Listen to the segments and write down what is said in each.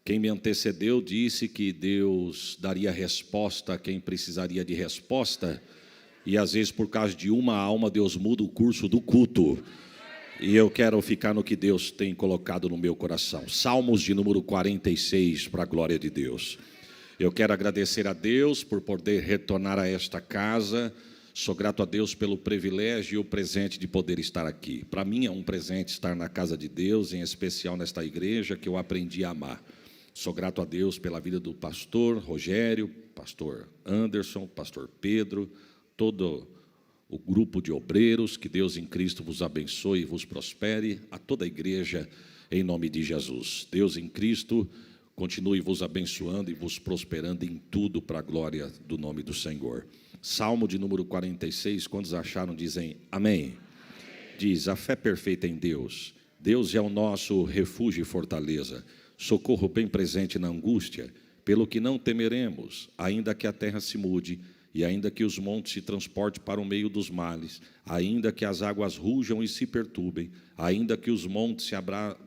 Quem me antecedeu disse que Deus daria resposta a quem precisaria de resposta, e às vezes por causa de uma alma Deus muda o curso do culto. E eu quero ficar no que Deus tem colocado no meu coração. Salmos de número 46, para a glória de Deus. Eu quero agradecer a Deus por poder retornar a esta casa. Sou grato a Deus pelo privilégio e o presente de poder estar aqui. Para mim é um presente estar na casa de Deus, em especial nesta igreja que eu aprendi a amar. Sou grato a Deus pela vida do pastor Rogério, pastor Anderson, pastor Pedro, todo o grupo de obreiros. Que Deus em Cristo vos abençoe e vos prospere, a toda a igreja, em nome de Jesus. Deus em Cristo continue vos abençoando e vos prosperando em tudo para a glória do nome do Senhor. Salmo de número 46, quantos acharam, dizem amém. Diz: a fé perfeita em Deus. Deus é o nosso refúgio e fortaleza, socorro bem presente na angústia, pelo que não temeremos, ainda que a terra se mude, e ainda que os montes se transportem para o meio dos males, ainda que as águas rujam e se perturbem, ainda que os montes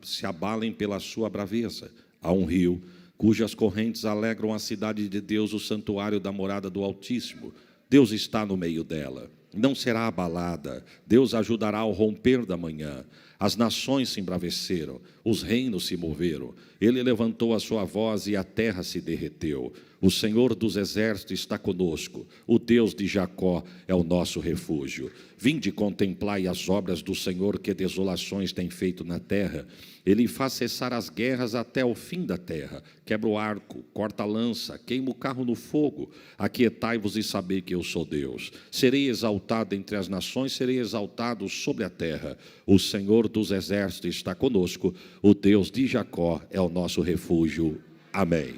se abalem pela sua braveza. Há um rio, cujas correntes alegram a cidade de Deus, o santuário da morada do Altíssimo. Deus está no meio dela, não será abalada. Deus ajudará ao romper da manhã. As nações se embraveceram, os reinos se moveram. Ele levantou a sua voz e a terra se derreteu. O Senhor dos exércitos está conosco. O Deus de Jacó é o nosso refúgio. Vinde contemplai as obras do Senhor, que desolações tem feito na terra. Ele faz cessar as guerras até o fim da terra. Quebra o arco, corta a lança, queima o carro no fogo. Aquietai-vos e sabei que eu sou Deus. Serei exaltado entre as nações, serei exaltado sobre a terra. O Senhor dos exércitos está conosco. O Deus de Jacó é o nosso refúgio. Amém.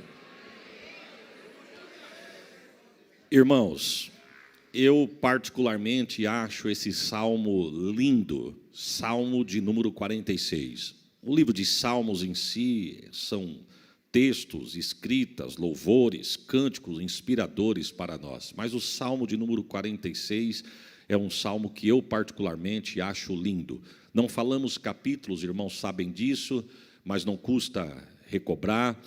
Irmãos, eu particularmente acho esse salmo lindo, salmo de número 46. O livro de Salmos em si são textos, escritas, louvores, cânticos inspiradores para nós. Mas o salmo de número 46 é um salmo que eu particularmente acho lindo. Não falamos capítulos, irmãos sabem disso, mas não custa recobrar.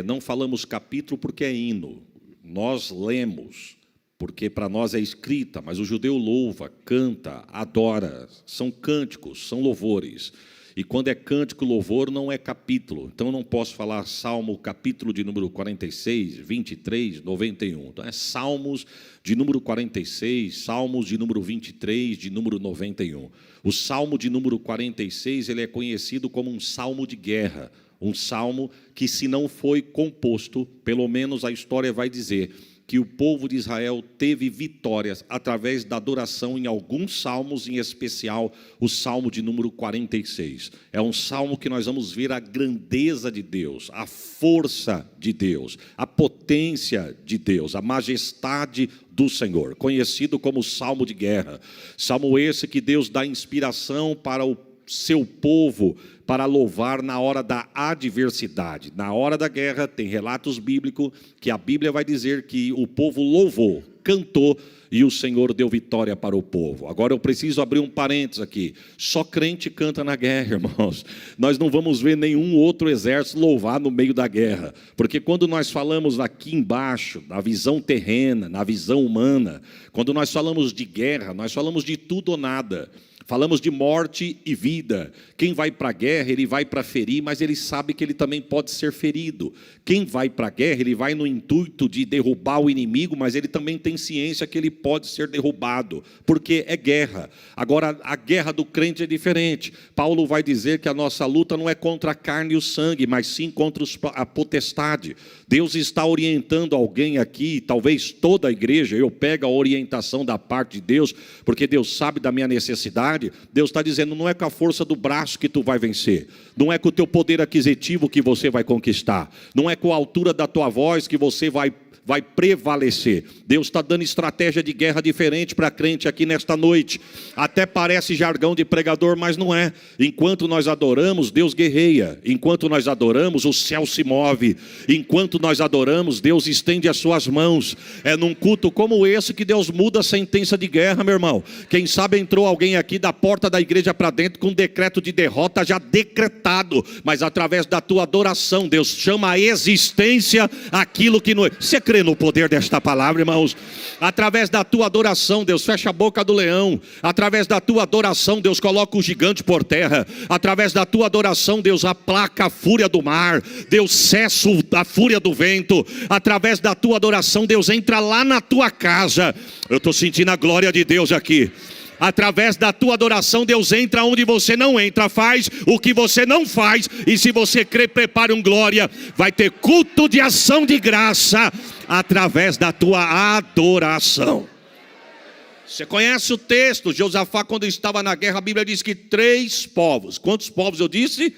Não falamos capítulo porque é hino. Nós lemos, porque para nós é escrita, mas o judeu louva, canta, adora. São cânticos, são louvores. E quando é cântico, louvor, não é capítulo. Então, eu não posso falar salmo, capítulo de número 46, 23, 91. Então, é salmos de número 46, salmos de número 23, de número 91. O salmo de número 46, ele é conhecido como um salmo de guerra. Um salmo que, se não foi composto, pelo menos a história vai dizer que o povo de Israel teve vitórias através da adoração em alguns salmos, em especial o salmo de número 46. É um salmo que nós vamos ver a grandeza de Deus, a força de Deus, a potência de Deus, a majestade do Senhor, conhecido como salmo de guerra. Salmo esse que Deus dá inspiração para o seu povo para louvar na hora da adversidade. Na hora da guerra, tem relatos bíblicos que a Bíblia vai dizer que o povo louvou, cantou, e o Senhor deu vitória para o povo. Agora eu preciso abrir um parênteses aqui. Só crente canta na guerra, irmãos. Nós não vamos ver nenhum outro exército louvar no meio da guerra. Porque quando nós falamos aqui embaixo, na visão terrena, na visão humana, quando nós falamos de guerra, nós falamos de tudo ou nada. Falamos de morte e vida. Quem vai para a guerra, ele vai para ferir, mas ele sabe que ele também pode ser ferido. Quem vai para a guerra, ele vai no intuito de derrubar o inimigo, mas ele também tem ciência que ele pode ser derrubado, porque é guerra. Agora, a guerra do crente é diferente. Paulo vai dizer que a nossa luta não é contra a carne e o sangue, mas sim contra a potestade. Deus está orientando alguém aqui, talvez toda a igreja, eu pego a orientação da parte de Deus, porque Deus sabe da minha necessidade. Deus está dizendo, não é com a força do braço que tu vai vencer, não é com o teu poder aquisitivo que você vai conquistar, não é com a altura da tua voz que você vai vai prevalecer. Deus está dando estratégia de guerra diferente para crente aqui nesta noite. Até parece jargão de pregador, mas não é. Enquanto nós adoramos, Deus guerreia. Enquanto nós adoramos, o céu se move. Enquanto nós adoramos, Deus estende as suas mãos. É num culto como esse que Deus muda a sentença de guerra, meu irmão. Quem sabe entrou alguém aqui da porta da igreja para dentro com um decreto de derrota já decretado, mas através da tua adoração, Deus chama a existência aquilo que não é. Você crê no poder desta palavra, irmãos? Através da tua adoração, Deus fecha a boca do leão. Através da tua adoração, Deus coloca o gigante por terra. Através da tua adoração, Deus aplaca a fúria do mar. Deus cessa a fúria do vento. Através da tua adoração, Deus entra lá na tua casa. Eu estou sentindo a glória de Deus aqui. Através da tua adoração, Deus entra onde você não entra, faz o que você não faz. E se você crê, prepare um glória. Vai ter culto de ação de graça através da tua adoração. Você conhece o texto? Josafá, quando estava na guerra, a Bíblia diz que 3 povos. Quantos povos eu disse?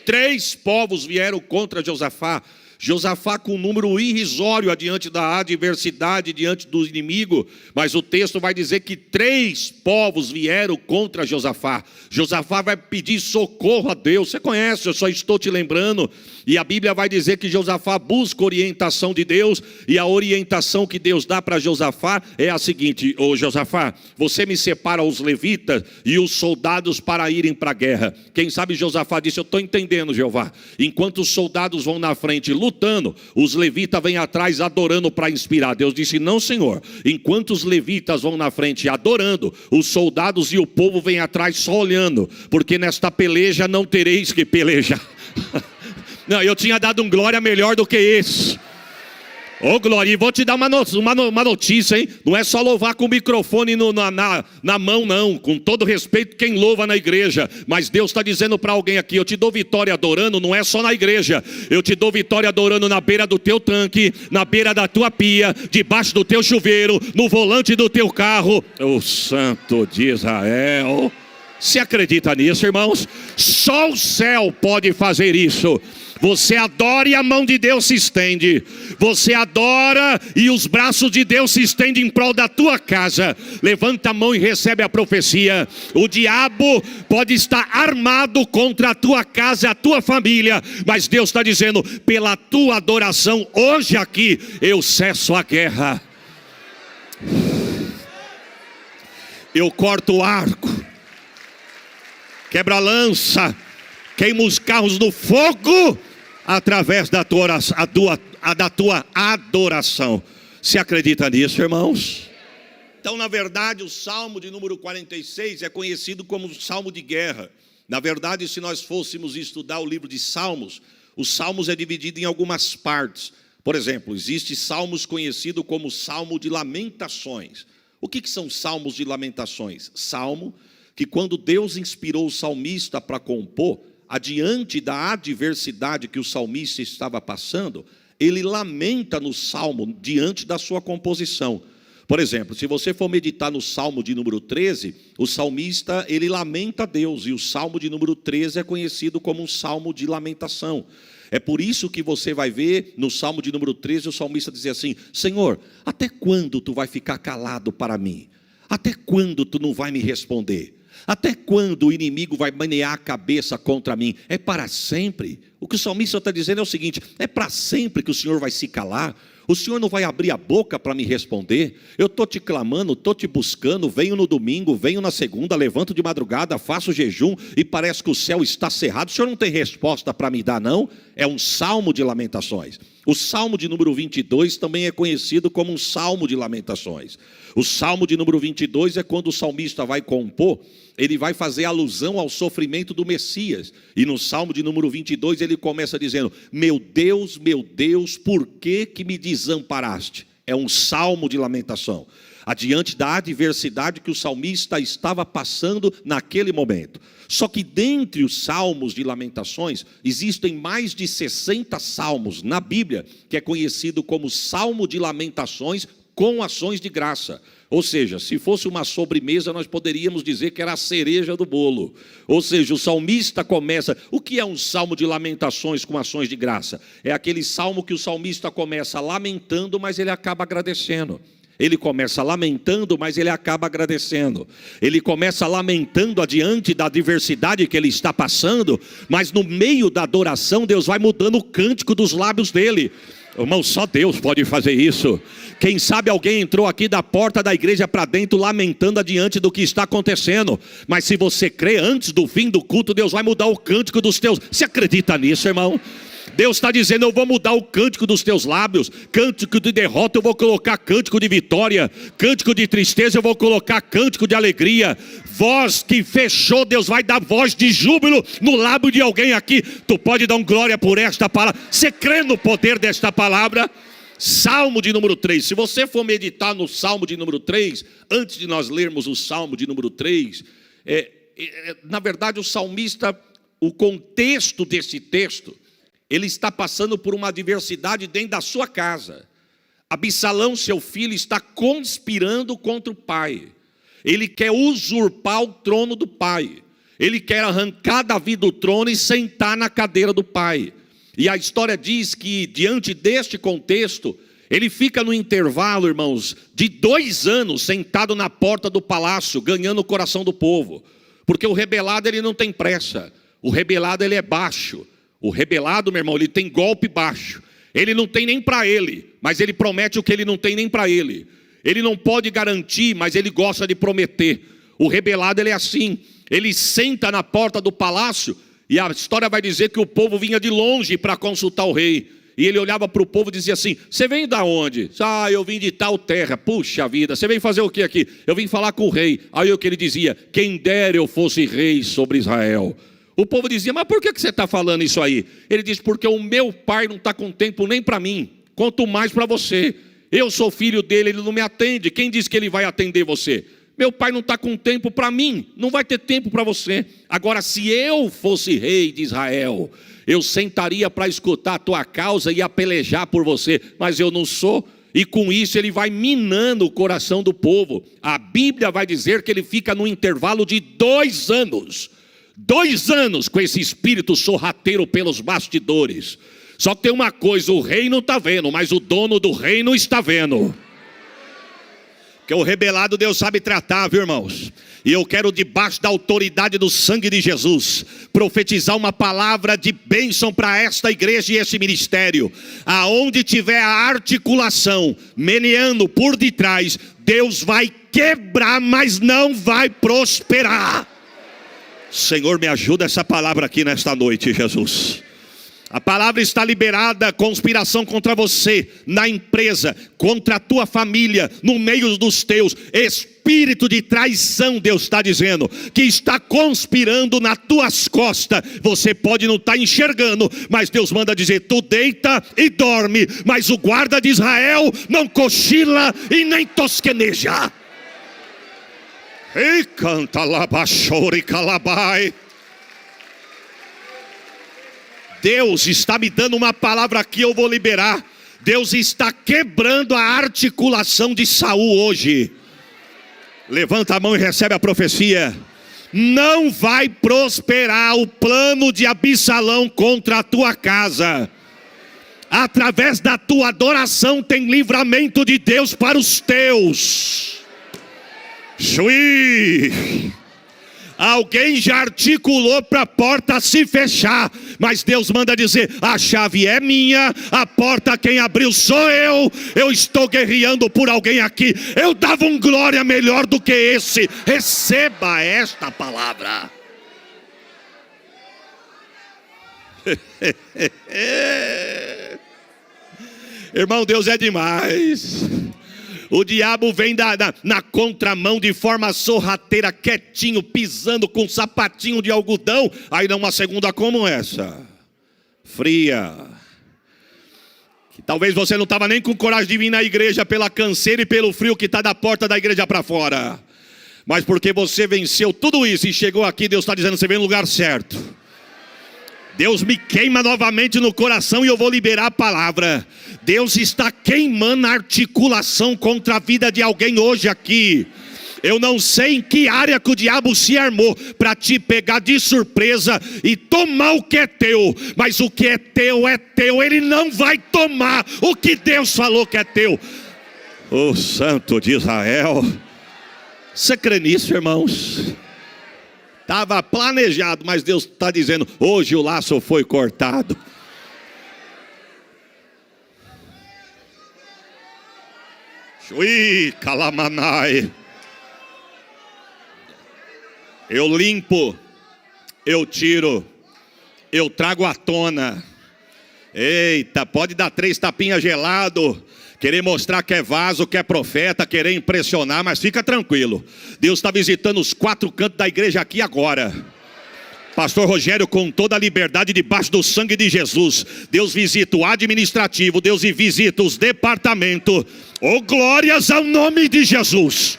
3 povos vieram contra Josafá. Josafá com um número irrisório adiante da adversidade, diante do inimigo, mas o texto vai dizer que 3 povos vieram contra Josafá. Josafá vai pedir socorro a Deus. Você conhece, eu só estou te lembrando. E a Bíblia vai dizer que Josafá busca orientação de Deus, e a orientação que Deus dá para Josafá é a seguinte: ô Josafá, você me separa os levitas e os soldados para irem para a guerra. Quem sabe Josafá disse: eu estou entendendo, Jeová. Enquanto os soldados vão na frente lutando, os levitas vêm atrás adorando para inspirar. Deus disse: não, Senhor, enquanto os levitas vão na frente adorando, os soldados e o povo vêm atrás só olhando, porque nesta peleja não tereis que pelejar. Não, eu tinha dado um glória melhor do que esse. Ô glória, e vou te dar uma notícia, hein? Não é só louvar com o microfone na mão, não. Com todo respeito, quem louva na igreja. Mas Deus está dizendo para alguém aqui: eu te dou vitória adorando, não é só na igreja. Eu te dou vitória adorando na beira do teu tanque, na beira da tua pia, debaixo do teu chuveiro, no volante do teu carro. O Santo de Israel. Você acredita nisso, irmãos? Só o céu pode fazer isso. Você adora e a mão de Deus se estende. Você adora e os braços de Deus se estendem em prol da tua casa. Levanta a mão e recebe a profecia. O diabo pode estar armado contra a tua casa, a tua família, mas Deus está dizendo: pela tua adoração, hoje aqui, eu cesso a guerra. Eu corto o arco, quebra a lança, queima os carros no fogo, através da tua adoração. Você acredita nisso, irmãos? Então, na verdade, o Salmo de número 46 é conhecido como Salmo de guerra. Na verdade, se nós fôssemos estudar o livro de Salmos, os Salmos é dividido em algumas partes. Por exemplo, existe Salmos conhecido como Salmo de Lamentações. O que são Salmos de Lamentações? Salmo que, quando Deus inspirou o salmista para compor, adiante da adversidade que o salmista estava passando, ele lamenta no salmo diante da sua composição. Por exemplo, se você for meditar no Salmo de número 13, o salmista, ele lamenta a Deus, e o Salmo de número 13 é conhecido como um salmo de lamentação. É por isso que você vai ver no Salmo de número 13 o salmista dizer assim: Senhor, até quando tu vai ficar calado para mim? Até quando tu não vai me responder? Até quando o inimigo vai manear a cabeça contra mim? É para sempre? O que o salmista está dizendo é o seguinte: é para sempre que o Senhor vai se calar? O Senhor não vai abrir a boca para me responder? Eu estou te clamando, estou te buscando, venho no domingo, venho na segunda, levanto de madrugada, faço jejum e parece que o céu está cerrado. O Senhor não tem resposta para me dar, não? É um salmo de lamentações. O Salmo de número 22 também é conhecido como um salmo de lamentações. O Salmo de número 22 é quando o salmista vai compor, ele vai fazer alusão ao sofrimento do Messias. E no Salmo de número 22 ele começa dizendo: meu Deus, por que me desamparaste? É um salmo de lamentação, adiante da adversidade que o salmista estava passando naquele momento. Só que dentre os salmos de lamentações, existem mais de 60 salmos na Bíblia, que é conhecido como Salmo de Lamentações com ações de graça. Ou seja, se fosse uma sobremesa, nós poderíamos dizer que era a cereja do bolo. Ou seja, o salmista começa... O que é um salmo de lamentações com ações de graça? É aquele salmo que o salmista começa lamentando, mas ele acaba agradecendo. Ele começa lamentando, mas ele acaba agradecendo. Ele começa lamentando adiante da adversidade que ele está passando, mas no meio da adoração, Deus vai mudando o cântico dos lábios dele. Irmão, só Deus pode fazer isso. Quem sabe alguém entrou aqui da porta da igreja para dentro lamentando adiante do que está acontecendo. Mas se você crê, antes do fim do culto, Deus vai mudar o cântico dos teus. Você acredita nisso, irmão? Deus está dizendo, eu vou mudar o cântico dos teus lábios. Cântico de derrota eu vou colocar cântico de vitória. Cântico de tristeza eu vou colocar cântico de alegria. Voz que fechou, Deus vai dar voz de júbilo no lábio de alguém aqui. Tu pode dar um glória por esta palavra. Você crê no poder desta palavra? Salmo de número 3. Se você for meditar no Salmo de número 3, antes de nós lermos o Salmo de número 3, na verdade o salmista, o contexto desse texto, ele está passando por uma adversidade dentro da sua casa. Absalão, seu filho, está conspirando contra o pai. Ele quer usurpar o trono do pai. Ele quer arrancar Davi do trono e sentar na cadeira do pai. E a história diz que, diante deste contexto, ele fica no intervalo, irmãos, de 2 anos sentado na porta do palácio, ganhando o coração do povo. Porque o rebelado, ele não tem pressa. O rebelado, ele é baixo. O rebelado, meu irmão, ele tem golpe baixo. Ele não tem nem para ele, mas ele promete o que ele não tem nem para ele. Ele não pode garantir, mas ele gosta de prometer. O rebelado, ele é assim. Ele senta na porta do palácio e a história vai dizer que o povo vinha de longe para consultar o rei. E ele olhava para o povo e dizia assim, você vem da onde? Ah, eu vim de tal terra. Puxa vida, você vem fazer o que aqui? Eu vim falar com o rei. Aí o que ele dizia, quem dera eu fosse rei sobre Israel. O povo dizia, mas por que você está falando isso aí? Ele diz, porque o meu pai não está com tempo nem para mim, quanto mais para você. Eu sou filho dele, ele não me atende. Quem diz que ele vai atender você? Meu pai não está com tempo para mim, não vai ter tempo para você. Agora, se eu fosse rei de Israel, eu sentaria para escutar a tua causa e a pelejar por você, mas eu não sou. E com isso ele vai minando o coração do povo. A Bíblia vai dizer que ele fica no intervalo de 2 anos. 2 anos com esse espírito sorrateiro pelos bastidores. Só que tem uma coisa, o rei não está vendo, mas o dono do reino está vendo. Porque o rebelado Deus sabe tratar, viu, irmãos? E eu quero, debaixo da autoridade do sangue de Jesus, profetizar uma palavra de bênção para esta igreja e esse ministério. Aonde tiver a articulação meneando por detrás, Deus vai quebrar, mas não vai prosperar. Senhor, me ajuda essa palavra aqui nesta noite, Jesus. A palavra está liberada, conspiração contra você, na empresa, contra a tua família, no meio dos teus. Espírito de traição, Deus está dizendo, que está conspirando nas tuas costas. Você pode não estar enxergando, mas Deus manda dizer, tu deita e dorme, mas o guarda de Israel não cochila e nem tosqueneja. E canta labachore calabai. Deus está me dando uma palavra aqui, eu vou liberar. Deus está quebrando a articulação de Saul hoje. Levanta a mão e recebe a profecia. Não vai prosperar o plano de Absalão contra a tua casa. Através da tua adoração tem livramento de Deus para os teus. Chui. Alguém já articulou para a porta se fechar, mas Deus manda dizer, a chave é minha, a porta quem abriu sou eu. Eu estou guerreando por alguém aqui. Eu dava um glória melhor do que esse. Receba esta palavra. Irmão, Deus é demais. O diabo vem na contramão de forma sorrateira, quietinho, pisando com um sapatinho de algodão. Aí dá uma segunda como essa, fria. Que talvez você não estava nem com coragem de vir na igreja pela canseira e pelo frio que está da porta da igreja para fora. Mas porque você venceu tudo isso e chegou aqui, Deus está dizendo, você veio no lugar certo. Deus me queima novamente no coração e eu vou liberar a palavra. Deus está queimando a articulação contra a vida de alguém hoje aqui. Eu não sei em que área que o diabo se armou para te pegar de surpresa e tomar o que é teu. Mas o que é teu, ele não vai tomar o que Deus falou que é teu. O Santo de Israel. Você crê nisso, irmãos? Estava planejado, mas Deus está dizendo, hoje o laço foi cortado. Ui, calamanai. Eu limpo, eu tiro, eu trago à tona. Eita, pode dar 3 tapinhas gelado, querer mostrar que é vaso, que é profeta, querer impressionar, mas fica tranquilo. Deus está visitando os 4 cantos da igreja aqui agora. Pastor Rogério, com toda a liberdade debaixo do sangue de Jesus. Deus visita o administrativo, Deus visita os departamentos. Oh, glórias ao nome de Jesus.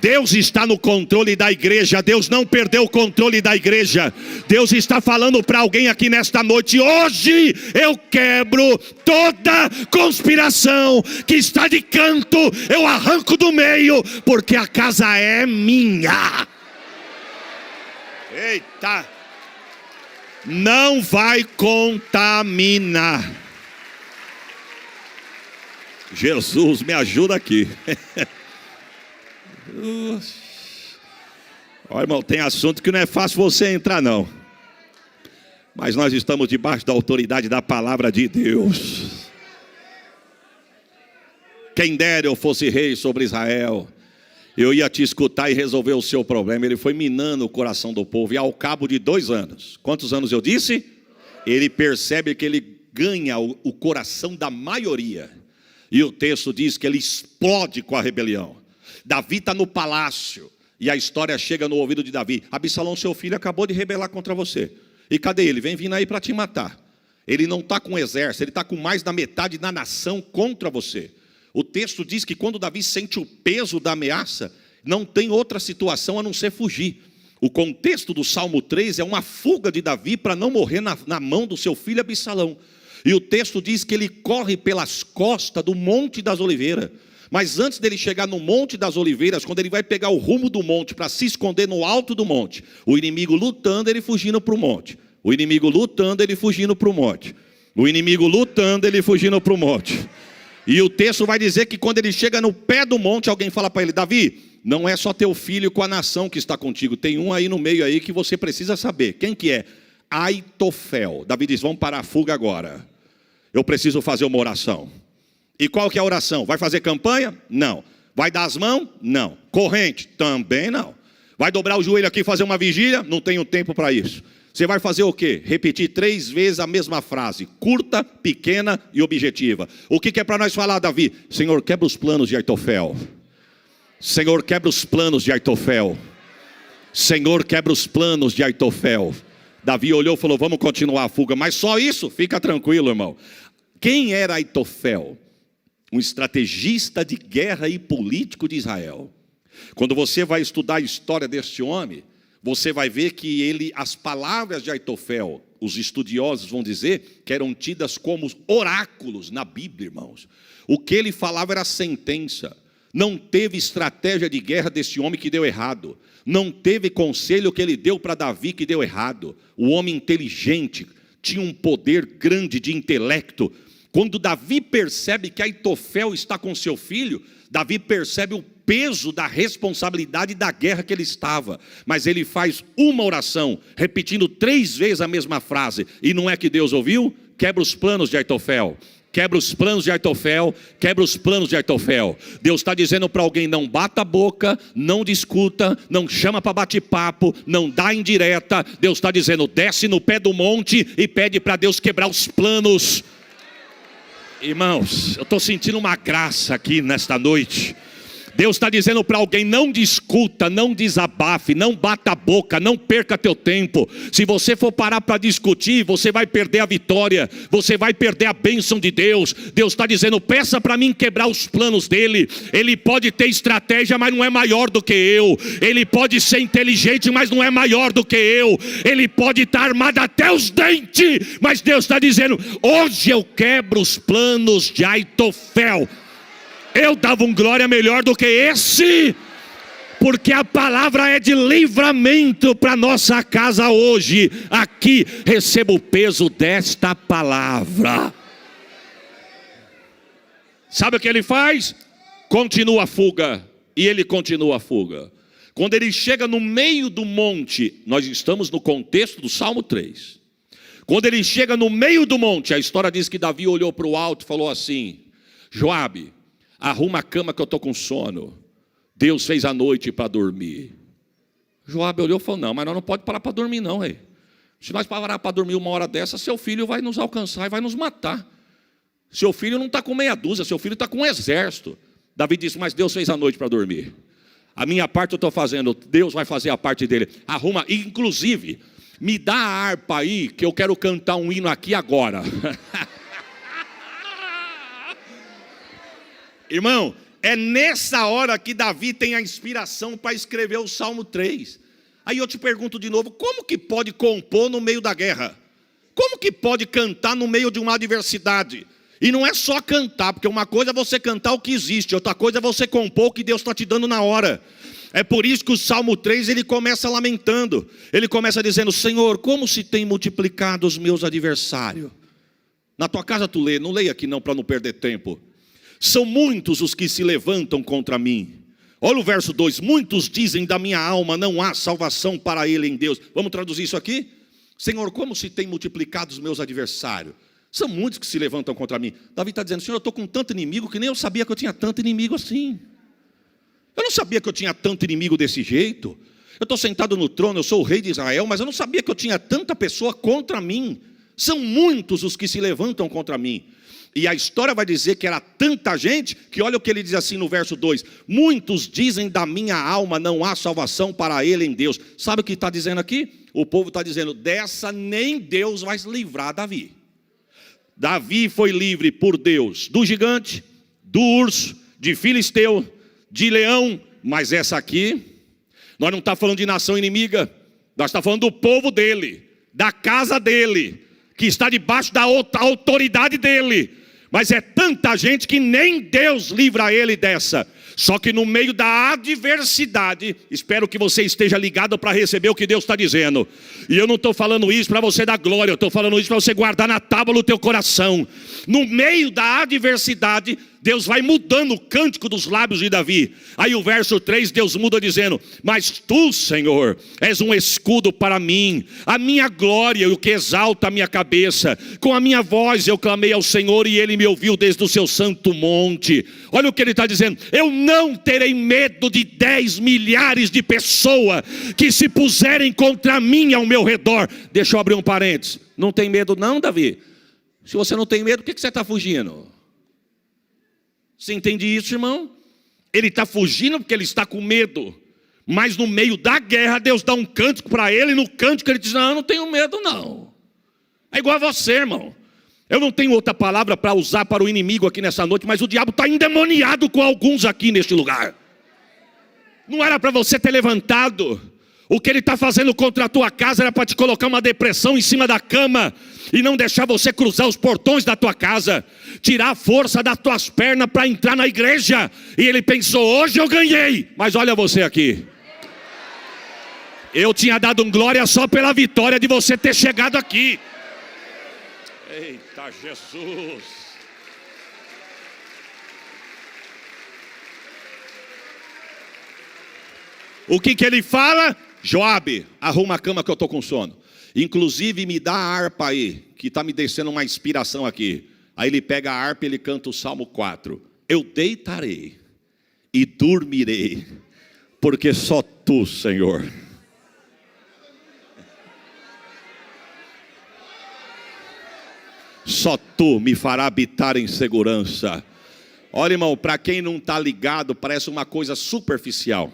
Deus está no controle da igreja. Deus não perdeu o controle da igreja. Deus está falando para alguém aqui nesta noite. Hoje eu quebro toda conspiração que está de canto. Eu arranco do meio, porque a casa é minha. Eita. Não vai contaminar. Jesus, me ajuda aqui. Olha, irmão, tem assunto que não é fácil você entrar não. Mas nós estamos debaixo da autoridade da palavra de Deus. Quem dera eu fosse rei sobre Israel, eu ia te escutar e resolver o seu problema. Ele foi minando o coração do povo. E ao cabo de 2 anos, quantos anos eu disse? Ele percebe que ele ganha o coração da maioria. E o texto diz que ele explode com a rebelião. Davi está no palácio e a história chega no ouvido de Davi. Absalão, seu filho, acabou de rebelar contra você. E cadê ele? Vem vindo aí para te matar. Ele não está com um exército, ele está com mais da metade da nação contra você. O texto diz que quando Davi sente o peso da ameaça, não tem outra situação a não ser fugir. O contexto do Salmo 3 é uma fuga de Davi para não morrer na mão do seu filho Absalão. E o texto diz que ele corre pelas costas do Monte das Oliveiras. Mas antes dele chegar no Monte das Oliveiras, quando ele vai pegar o rumo do monte para se esconder no alto do monte, o inimigo lutando, ele fugindo para o monte. O inimigo lutando, ele fugindo para o monte. O inimigo lutando, ele fugindo para o monte. E o texto vai dizer que quando ele chega no pé do monte, alguém fala para ele, Davi, não é só teu filho com a nação que está contigo, tem um aí no meio aí que você precisa saber. Quem que é? Aitofel. Davi diz, vamos parar a fuga agora. Eu preciso fazer uma oração. E qual que é a oração? Vai fazer campanha? Não. Vai dar as mãos? Não. Corrente? Também não. Vai dobrar o joelho aqui e fazer uma vigília? Não tenho tempo para isso. Você vai fazer o quê? Repetir 3 vezes a mesma frase, curta, pequena e objetiva. O que é para nós falar, Davi? Senhor, quebra os planos de Aitofel. Senhor, quebra os planos de Aitofel. Senhor, quebra os planos de Aitofel. Davi olhou e falou, vamos continuar a fuga. Mas só isso? Fica tranquilo, irmão. Quem era Aitofel? Um estrategista de guerra e político de Israel. Quando você vai estudar a história deste homem, você vai ver que as palavras de Aitofel, os estudiosos vão dizer que eram tidas como oráculos na Bíblia, irmãos. O que ele falava era sentença. Não teve estratégia de guerra desse homem que deu errado. Não teve conselho que ele deu para Davi que deu errado. O homem inteligente tinha um poder grande de intelecto. Quando Davi percebe que Aitofel está com seu filho, Davi percebe o peso da responsabilidade da guerra que ele estava. Mas ele faz uma oração, repetindo 3 vezes a mesma frase. E não é que Deus ouviu? Quebra os planos de Aitofel. Quebra os planos de Aitofel, quebra os planos de Aitofel. Deus está dizendo para alguém, não bata a boca, não discuta, não chama para bate-papo, não dá indireta. Deus está dizendo, desce no pé do monte e pede para Deus quebrar os planos. Irmãos, eu estou sentindo uma graça aqui nesta noite. Deus está dizendo para alguém: não discuta, não desabafe, não bata a boca, não perca teu tempo. Se você for parar para discutir, você vai perder a vitória, você vai perder a bênção de Deus. Deus está dizendo: peça para mim quebrar os planos dele. Ele pode ter estratégia, mas não é maior do que eu. Ele pode ser inteligente, mas não é maior do que eu. Ele pode estar armado até os dentes, mas Deus está dizendo: hoje eu quebro os planos de Aitofel. Eu dava um glória melhor do que esse, porque a palavra é de livramento para nossa casa hoje. Aqui recebo o peso desta palavra. Sabe o que ele faz? Continua a fuga. E ele continua a fuga. Quando ele chega no meio do monte, nós estamos no contexto do Salmo 3. Quando ele chega no meio do monte, a história diz que Davi olhou para o alto e falou assim: Joabe, arruma a cama que eu estou com sono. Deus fez a noite para dormir. Joabe olhou e falou: não, mas nós não podemos parar para dormir não, rei. Se nós parar para dormir uma hora dessa, seu filho vai nos alcançar e vai nos matar. Seu filho não está com meia dúzia, seu filho está com um exército. Davi disse: mas Deus fez a noite para dormir. A minha parte eu estou fazendo, Deus vai fazer a parte dele. Arruma, inclusive, me dá a harpa aí, que eu quero cantar um hino aqui agora. Irmão, é nessa hora que Davi tem a inspiração para escrever o Salmo 3. Aí eu te pergunto de novo: como que pode compor no meio da guerra? Como que pode cantar no meio de uma adversidade? E não é só cantar, porque uma coisa é você cantar o que existe, outra coisa é você compor o que Deus está te dando na hora. É por isso que o Salmo 3, ele começa lamentando. Ele começa dizendo: Senhor, como se tem multiplicado os meus adversários. Na tua casa tu lê, não leia aqui não, para não perder tempo. São muitos os que se levantam contra mim. Olha o verso 2: muitos dizem da minha alma, não há salvação para ele em Deus. Vamos traduzir isso aqui? Senhor, como se tem multiplicado os meus adversários. São muitos que se levantam contra mim. Davi está dizendo: Senhor, eu estou com tanto inimigo que nem eu sabia que eu tinha tanto inimigo assim. Eu não sabia que eu tinha tanto inimigo desse jeito. Eu estou sentado no trono, eu sou o rei de Israel, mas eu não sabia que eu tinha tanta pessoa contra mim. São muitos os que se levantam contra mim. E a história vai dizer que era tanta gente, que olha o que ele diz assim no verso 2: muitos dizem da minha alma, não há salvação para ele em Deus. Sabe o que está dizendo aqui? O povo está dizendo: dessa nem Deus vai livrar Davi. Davi foi livre por Deus do gigante, do urso, de filisteu, de leão. Mas essa aqui, nós não estamos falando de nação inimiga, nós estamos falando do povo dele, da casa dele, que está debaixo da autoridade dele. Mas é tanta gente que nem Deus livra ele dessa. Só que no meio da adversidade, espero que você esteja ligado para receber o que Deus está dizendo. E eu não estou falando isso para você dar glória, eu estou falando isso para você guardar na tábua do teu coração. No meio da adversidade, Deus vai mudando o cântico dos lábios de Davi. Aí o verso 3, Deus muda dizendo: mas tu, Senhor, és um escudo para mim, a minha glória e o que exalta a minha cabeça. Com a minha voz eu clamei ao Senhor e ele me ouviu desde o seu santo monte. Olha o que ele está dizendo: eu não terei medo de 10 milhares de pessoas que se puserem contra mim ao meu redor. Deixa eu abrir um parênteses. Não tem medo não, Davi? Se você não tem medo, por que você está fugindo? Você entende isso, irmão? Ele está fugindo porque ele está com medo. Mas no meio da guerra, Deus dá um cântico para ele. E no cântico ele diz: não, eu não tenho medo não. É igual a você, irmão. Eu não tenho outra palavra para usar para o inimigo aqui nessa noite, mas o diabo está endemoniado com alguns aqui neste lugar. Não era para você ter levantado. O que ele está fazendo contra a tua casa era para te colocar uma depressão em cima da cama e não deixar você cruzar os portões da tua casa, tirar a força das tuas pernas para entrar na igreja. E ele pensou: hoje eu ganhei. Mas olha você aqui, eu tinha dado um glória só pela vitória de você ter chegado aqui. Eita Jesus! O que ele fala? Joabe, arruma a cama que eu estou com sono. Inclusive me dá a harpa aí, que está me descendo uma inspiração aqui. Aí ele pega a harpa e ele canta o Salmo 4. Eu deitarei e dormirei, porque só tu, Senhor. Só tu me fará habitar em segurança. Olha, irmão, para quem não está ligado, parece uma coisa superficial.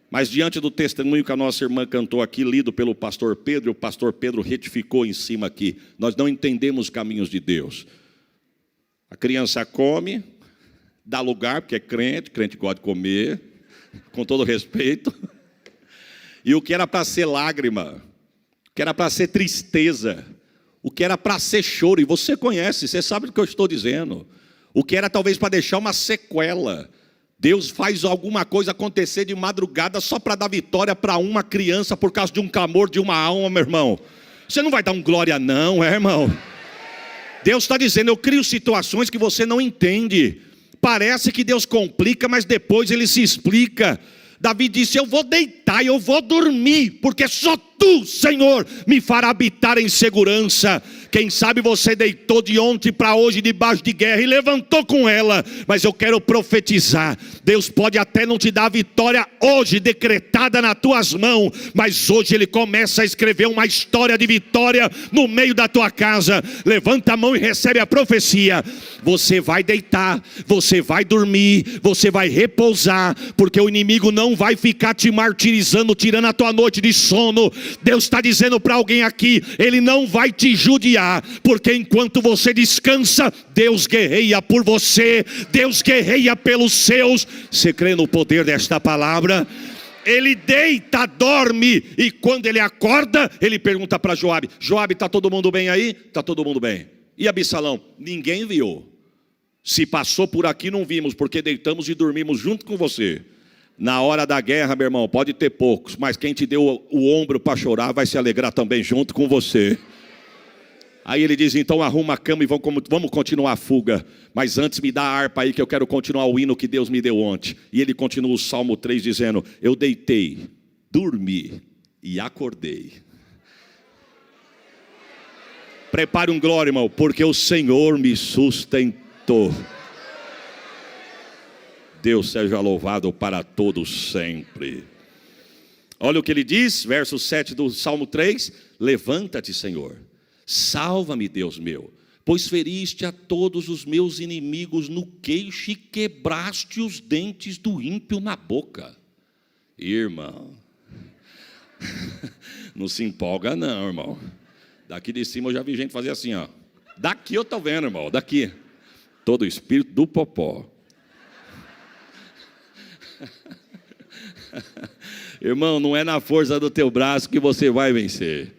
Mas diante do testemunho que a nossa irmã cantou aqui, lido pelo pastor Pedro, o pastor Pedro retificou em cima aqui. Nós não entendemos os caminhos de Deus. A criança come, dá lugar, porque é crente, crente gosta de comer, com todo respeito. E o que era para ser lágrima, o que era para ser tristeza, o que era para ser choro, e você conhece, você sabe do que eu estou dizendo. O que era talvez para deixar uma sequela. Deus faz alguma coisa acontecer de madrugada só para dar vitória para uma criança por causa de um clamor de uma alma, meu irmão. Você não vai dar um glória não, irmão? Deus está dizendo, eu crio situações que você não entende. Parece que Deus complica, mas depois Ele se explica. Davi disse, eu vou deitar, eu vou dormir, porque só Tu, Senhor, me fará habitar em segurança. Quem sabe você deitou de ontem para hoje debaixo de guerra e levantou com ela, mas eu quero profetizar, Deus pode até não te dar a vitória hoje decretada nas tuas mãos, mas hoje Ele começa a escrever uma história de vitória no meio da tua casa. Levanta a mão e recebe a profecia. Você vai deitar, você vai dormir, você vai repousar, porque o inimigo não vai ficar te martirizando, tirando a tua noite de sono. Deus está dizendo para alguém aqui, Ele não vai te judiar, porque enquanto você descansa, Deus guerreia por você, Deus guerreia pelos seus. Você crê no poder desta palavra? Ele deita, dorme, e quando ele acorda, ele pergunta para Joabe, Joabe, está todo mundo bem aí? Está todo mundo bem. E Absalão? Ninguém viu. Se passou por aqui não vimos, porque deitamos e dormimos junto com você. Na hora da guerra, meu irmão, pode ter poucos, mas quem te deu o ombro para chorar vai se alegrar também junto com você. Aí ele diz, então arruma a cama e vamos continuar a fuga. Mas antes me dá a harpa aí que eu quero continuar o hino que Deus me deu ontem. E ele continua o Salmo 3 dizendo, eu deitei, dormi e acordei. Prepare um glória, irmão, porque o Senhor me sustentou. Deus seja louvado para todos sempre. Olha o que ele diz, verso 7 do Salmo 3. Levanta-te, Senhor, salva-me, Deus meu, pois feriste a todos os meus inimigos no queixo e quebraste os dentes do ímpio na boca. Irmão, não se empolga não, irmão. Daqui de cima eu já vi gente fazer assim, ó. Daqui eu estou vendo, irmão, daqui. Todo o espírito do popó. Irmão, não é na força do teu braço que você vai vencer.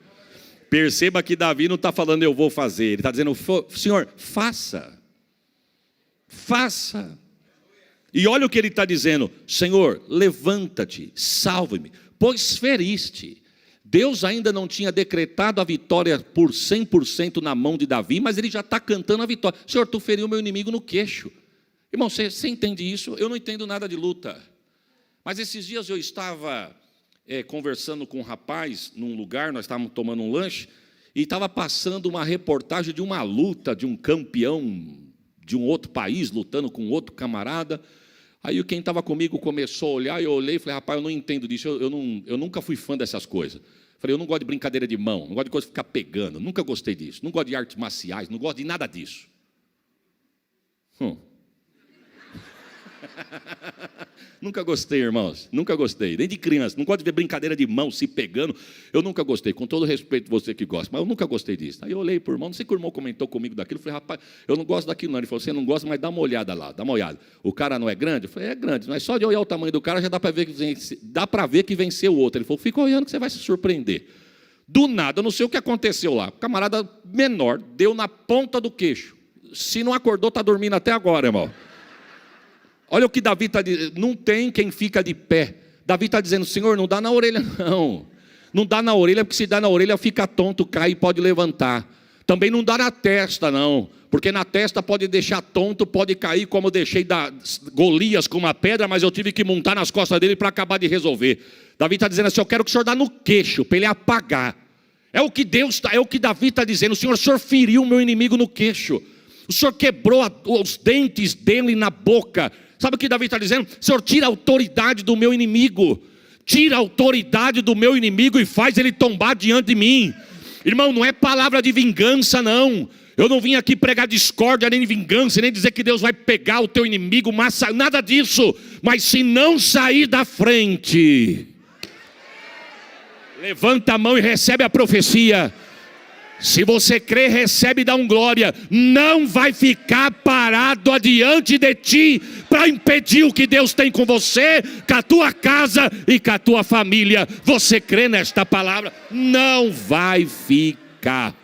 Perceba que Davi não está falando eu vou fazer. Ele está dizendo, Senhor, faça. Faça. E olha o que ele está dizendo, Senhor, levanta-te, salve-me, pois feriste. Deus ainda não tinha decretado a vitória por 100% na mão de Davi, mas ele já está cantando a vitória. Senhor, tu feriu meu inimigo no queixo. Irmão, você entende isso? Eu não entendo nada de luta. Mas esses dias eu estava conversando com um rapaz num lugar, nós estávamos tomando um lanche, e estava passando uma reportagem de uma luta de um campeão de um outro país, lutando com outro camarada. Aí quem estava comigo começou a olhar, eu olhei e falei, rapaz, eu não entendo disso, eu nunca fui fã dessas coisas. Falei, eu não gosto de brincadeira de mão, não gosto de coisa de ficar pegando, nunca gostei disso, não gosto de artes marciais, não gosto de nada disso. Nunca gostei, irmãos, nunca gostei, nem de criança, não gosto de ver brincadeira de mão se pegando, eu nunca gostei, com todo respeito você que gosta, mas eu nunca gostei disso. Aí eu olhei para o irmão, não sei que o irmão comentou comigo daquilo, eu falei, rapaz, eu não gosto daquilo não. Ele falou, você não gosta, mas dá uma olhada lá, dá uma olhada. O cara não é grande? Eu falei, é grande, mas só de olhar o tamanho do cara já dá para ver que venceu o outro. Ele falou, fica olhando que você vai se surpreender. Do nada, eu não sei o que aconteceu lá, o camarada menor deu na ponta do queixo, se não acordou, está dormindo até agora, irmão. Olha o que Davi está dizendo, não tem quem fica de pé. Davi está dizendo, Senhor, não dá na orelha não. Não dá na orelha, porque se dá na orelha fica tonto, cai e pode levantar. Também não dá na testa não, porque na testa pode deixar tonto, pode cair, como eu deixei Golias com uma pedra, mas eu tive que montar nas costas dele para acabar de resolver. Davi está dizendo assim, eu quero que o Senhor dá no queixo, para ele apagar. É o que Davi está dizendo, o Senhor feriu o meu inimigo no queixo. O Senhor quebrou os dentes dele na boca. Sabe o que Davi está dizendo? Senhor, tira a autoridade do meu inimigo. Tira a autoridade do meu inimigo e faz ele tombar diante de mim. Irmão, não é palavra de vingança não. Eu não vim aqui pregar discórdia, nem vingança, nem dizer que Deus vai pegar o teu inimigo, nada disso. Mas se não sair da frente, levanta a mão e recebe a profecia. Se você crê, recebe e dá glória. Não vai ficar parado adiante de ti para impedir o que Deus tem com você, com a tua casa e com a tua família. Você crê nesta palavra? Não vai ficar.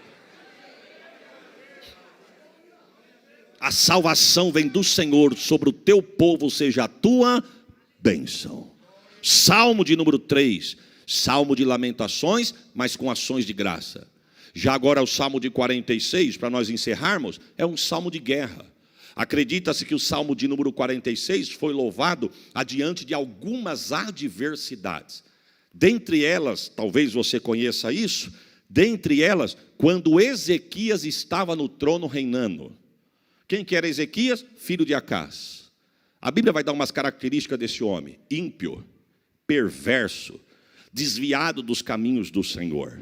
A salvação vem do Senhor, sobre o teu povo seja a tua bênção. Salmo de número 3, salmo de lamentações, mas com ações de graça. Já agora o salmo de 46, para nós encerrarmos, é um salmo de guerra. Acredita-se que o salmo de número 46 foi louvado adiante de algumas adversidades. Dentre elas, talvez você conheça isso, dentre elas, quando Ezequias estava no trono reinando. Quem que era Ezequias? Filho de Acás. A Bíblia vai dar umas características desse homem: ímpio, perverso, desviado dos caminhos do Senhor.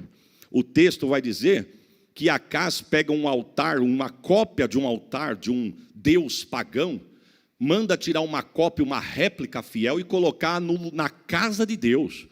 O texto vai dizer que Acás pega um altar, uma cópia de um altar de um deus pagão, manda tirar uma cópia, uma réplica fiel e colocar na casa de Deus.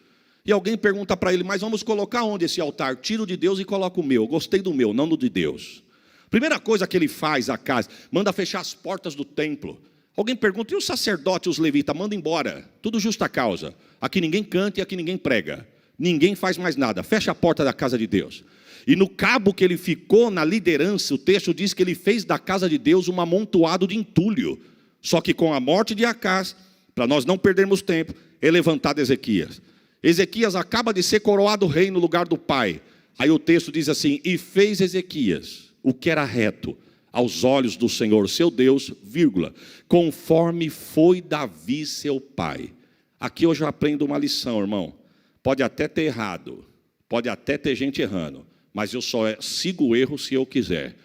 E alguém pergunta para ele: mas vamos colocar onde esse altar? Tiro de Deus e coloco o meu. Gostei do meu, não do de Deus. Primeira coisa que ele faz, Acás, manda fechar as portas do templo. Alguém pergunta: e o sacerdote e os levitas? Manda embora, tudo justa causa. Aqui ninguém canta e aqui ninguém prega. Ninguém faz mais nada, fecha a porta da casa de Deus. E no cabo que ele ficou na liderança, o texto diz que ele fez da casa de Deus um amontoado de entulho. Só que com a morte de Acás, para nós não perdermos tempo, é levantado Ezequias. Ezequias acaba de ser coroado rei no lugar do pai. Aí o texto diz assim: e fez Ezequias o que era reto aos olhos do Senhor seu Deus, vírgula, conforme foi Davi seu pai. Aqui eu já aprendo uma lição, irmão. Pode até ter errado, pode até ter gente errando, mas eu só sigo o erro se eu quiser.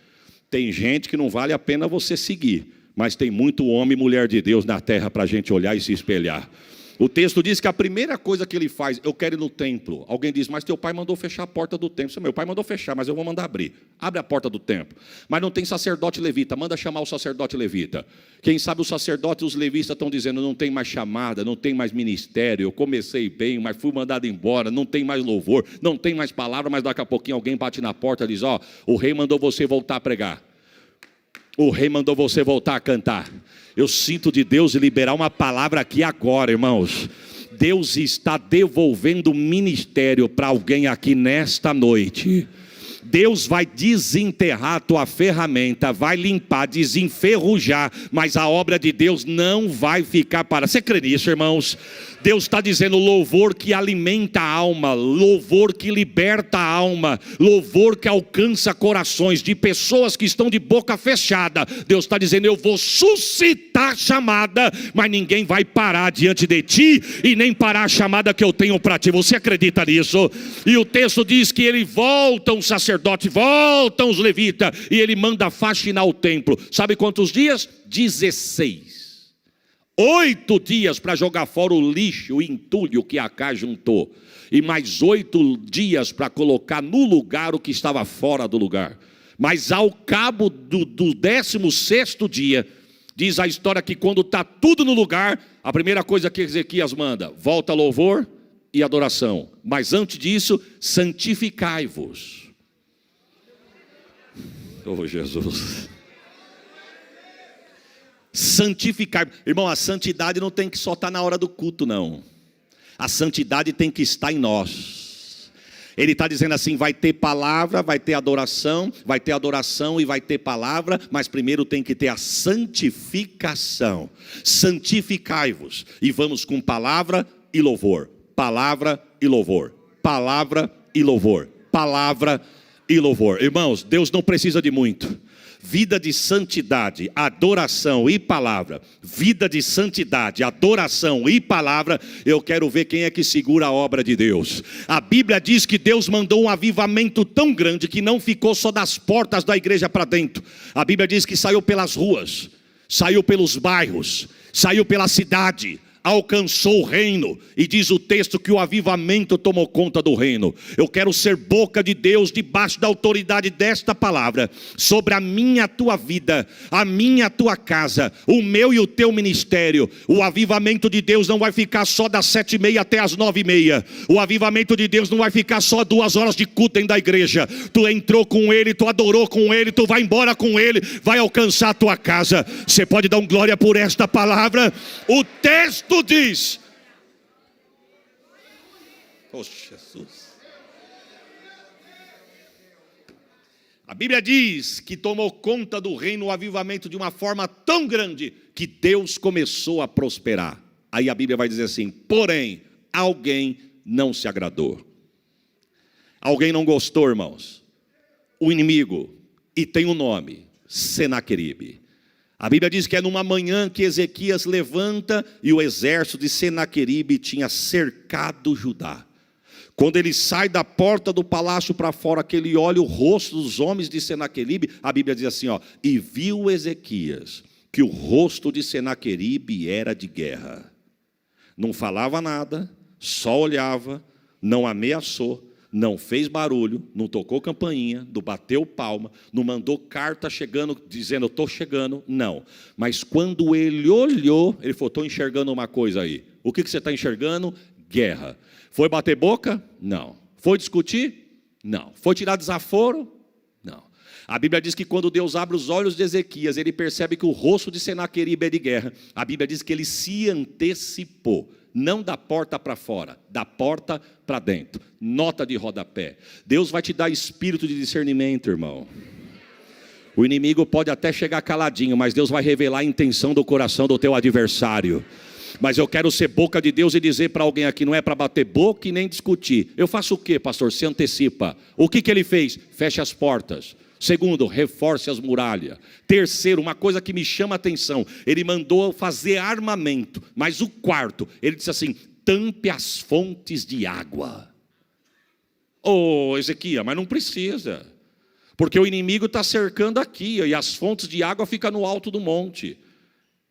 Tem gente que não vale a pena você seguir, mas tem muito homem e mulher de Deus na terra para a gente olhar e se espelhar. O texto diz que a primeira coisa que ele faz: eu quero ir no templo. Alguém diz: mas teu pai mandou fechar a porta do templo. Meu pai mandou fechar, mas eu vou mandar abrir. Abre a porta do templo. Mas não tem sacerdote levita, manda chamar o sacerdote levita. Quem sabe o sacerdote e os levitas estão dizendo: não tem mais chamada, não tem mais ministério, eu comecei bem, mas fui mandado embora, não tem mais louvor, não tem mais palavra. Mas daqui a pouquinho alguém bate na porta e diz: ó, o rei mandou você voltar a pregar. O rei mandou você voltar a cantar. Eu sinto de Deus liberar uma palavra aqui agora, irmãos. Deus está devolvendo o ministério para alguém aqui nesta noite. Deus vai desenterrar a tua ferramenta, vai limpar, desenferrujar, mas a obra de Deus não vai ficar parada. Você crê nisso, irmãos? Deus está dizendo: louvor que alimenta a alma, louvor que liberta a alma, louvor que alcança corações de pessoas que estão de boca fechada. Deus está dizendo: eu vou suscitar chamada, mas ninguém vai parar diante de ti e nem parar a chamada que eu tenho para ti. Você acredita nisso? E o texto diz que ele volta um sacerdote, voltam os levitas, e ele manda faxinar o templo. Sabe quantos dias? 16. 8 dias para jogar fora o lixo, o entulho que Acás juntou. E mais 8 dias para colocar no lugar o que estava fora do lugar. Mas ao cabo do 16º dia, diz a história que quando está tudo no lugar, a primeira coisa que Ezequias manda: volta louvor e adoração. Mas antes disso, santificai-vos. Oh, Jesus. Santificar, irmão, a santidade não tem que só estar na hora do culto, não. A santidade tem que estar em nós. Ele está dizendo assim: vai ter palavra, vai ter adoração e vai ter palavra, mas primeiro tem que ter a santificação. Santificai-vos. E vamos com palavra e louvor. Palavra e louvor. Palavra e louvor. Palavra e louvor. Irmãos, Deus não precisa de muito. Vida de santidade, adoração e palavra. Vida de santidade, adoração e palavra. Eu quero ver quem é que segura a obra de Deus. A Bíblia diz que Deus mandou um avivamento tão grande que não ficou só das portas da igreja para dentro. A Bíblia diz que saiu pelas ruas, saiu pelos bairros, saiu pela cidade. alcançou o reino, e diz o texto que o avivamento tomou conta do reino. Eu quero ser boca de Deus, debaixo da autoridade desta palavra, sobre a minha, a tua vida, a minha, a tua casa, o meu e o teu ministério. O avivamento de Deus não vai ficar só das 7h30 até as 9h30. O avivamento de Deus não vai ficar só 2 horas de culto dentro da igreja. Tu entrou com Ele, tu adorou com Ele, tu vai embora com Ele, vai alcançar a tua casa. Você pode dar um glória por esta palavra? O texto diz: oh Jesus, a Bíblia diz que tomou conta do reino o avivamento de uma forma tão grande que Deus começou a prosperar. Aí a Bíblia vai dizer assim: porém, alguém não se agradou. Alguém não gostou, irmãos. O inimigo, e tem um nome: Senaqueribe. A Bíblia diz que é numa manhã que Ezequias levanta e o exército de Senaqueribe tinha cercado Judá. Quando ele sai da porta do palácio para fora, que ele olha o rosto dos homens de Senaqueribe, a Bíblia diz assim, ó: e viu Ezequias que o rosto de Senaqueribe era de guerra. Não falava nada, só olhava, não ameaçou, não fez barulho, não tocou campainha, não bateu palma, não mandou carta chegando, dizendo eu estou chegando, não. Mas quando ele olhou, ele falou: estou enxergando uma coisa aí. O que você está enxergando? Guerra. Foi bater boca? Não. Foi discutir? Não. Foi tirar desaforo? Não. A Bíblia diz que quando Deus abre os olhos de Ezequias, ele percebe que o rosto de Senaqueribe é de guerra. A Bíblia diz que ele se antecipou. Não da porta para fora, da porta para dentro. Nota de rodapé: Deus vai te dar espírito de discernimento, irmão. O inimigo pode até chegar caladinho, mas Deus vai revelar a intenção do coração do teu adversário. Mas eu quero ser boca de Deus e dizer para alguém aqui: não é para bater boca e nem discutir. Eu faço o quê, pastor? Se antecipa. O que ele fez? Feche as portas. Segundo, reforce as muralhas. Terceiro, uma coisa que me chama a atenção: ele mandou fazer armamento. Mas o quarto, ele disse assim: tampe as fontes de água. Ô Ezequias, mas não precisa, porque o inimigo está cercando aqui, e as fontes de água ficam no alto do monte.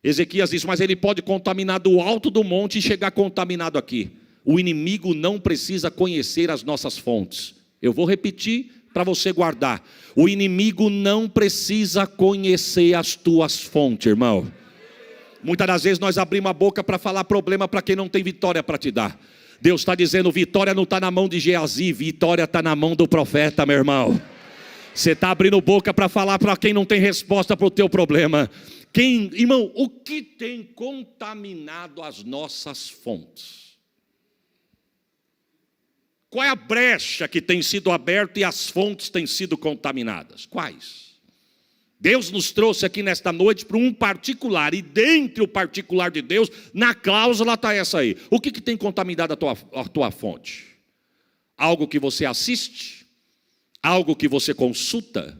Ezequias disse: mas ele pode contaminar do alto do monte e chegar contaminado aqui. O inimigo não precisa conhecer as nossas fontes. Eu vou repetir para você guardar: o inimigo não precisa conhecer as tuas fontes, irmão. Muitas das vezes nós abrimos a boca para falar problema para quem não tem vitória para te dar. Deus está dizendo: vitória não está na mão de Geazi, vitória está na mão do profeta, meu irmão. Você está abrindo boca para falar para quem não tem resposta para o teu problema. Irmão, o que tem contaminado as nossas fontes? Qual é a brecha que tem sido aberta e as fontes têm sido contaminadas? Quais? Deus nos trouxe aqui nesta noite para um particular, e dentre o particular de Deus, na cláusula está essa aí. O que tem contaminado a tua fonte? Algo que você assiste? Algo que você consulta?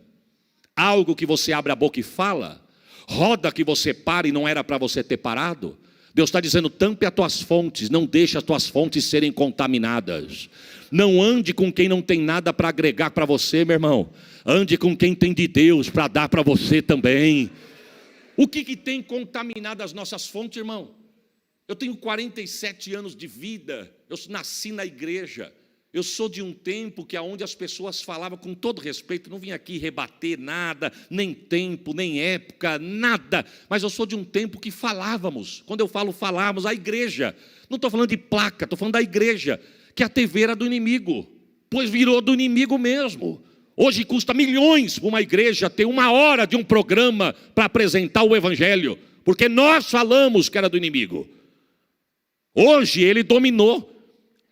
Algo que você abre a boca e fala? Roda que você para e não era para você ter parado? Deus está dizendo: tampe as tuas fontes, não deixe as tuas fontes serem contaminadas. Não ande com quem não tem nada para agregar para você, meu irmão. Ande com quem tem de Deus para dar para você também. O que tem contaminado as nossas fontes, irmão? Eu tenho 47 anos de vida, eu nasci na igreja. Eu sou de um tempo que aonde as pessoas falavam com todo respeito, não vim aqui rebater nada, nem tempo, nem época, nada. Mas eu sou de um tempo que falávamos. Quando eu falo falávamos, a igreja. Não estou falando de placa, estou falando da igreja. Que a TV era do inimigo, pois virou do inimigo mesmo. Hoje custa milhões para uma igreja ter 1 hora de um programa para apresentar o evangelho, porque nós falamos que era do inimigo. Hoje ele dominou.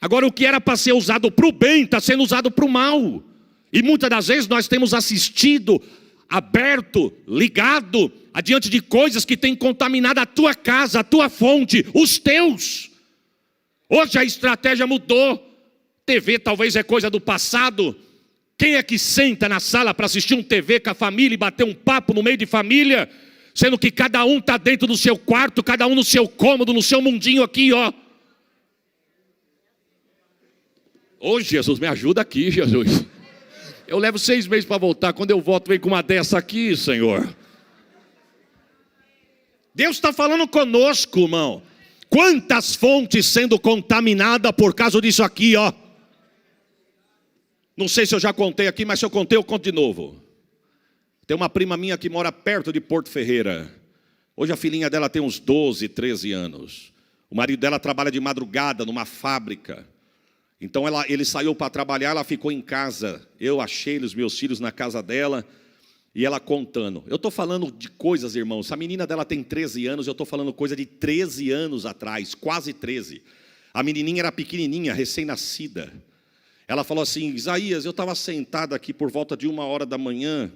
Agora o que era para ser usado para o bem está sendo usado para o mal. E muitas das vezes nós temos assistido, aberto, ligado, adiante de coisas que têm contaminado a tua casa, a tua fonte, os teus. Hoje a estratégia mudou. TV talvez é coisa do passado. Quem é que senta na sala para assistir um TV com a família e bater um papo no meio de família? Sendo que cada um está dentro do seu quarto, cada um no seu cômodo, no seu mundinho aqui, ó. Ô Jesus, me ajuda aqui, Jesus. Eu levo 6 meses para voltar. Quando eu volto, vem com uma dessa aqui, Senhor. Deus está falando conosco, irmão. Quantas fontes sendo contaminadas por causa disso aqui, ó. Não sei se eu já contei aqui, mas se eu contei, eu conto de novo. Tem uma prima minha que mora perto de Porto Ferreira. Hoje a filhinha dela tem uns 12, 13 anos. O marido dela trabalha de madrugada numa fábrica. Então ele saiu para trabalhar, ela ficou em casa. Eu achei os meus filhos na casa dela. E ela contando. Eu estou falando de coisas, irmãos. A menina dela tem 13 anos, eu estou falando coisa de 13 anos atrás, quase 13. A menininha era pequenininha, recém-nascida. Ela falou assim: Isaías, eu estava sentada aqui por volta de 1h da manhã,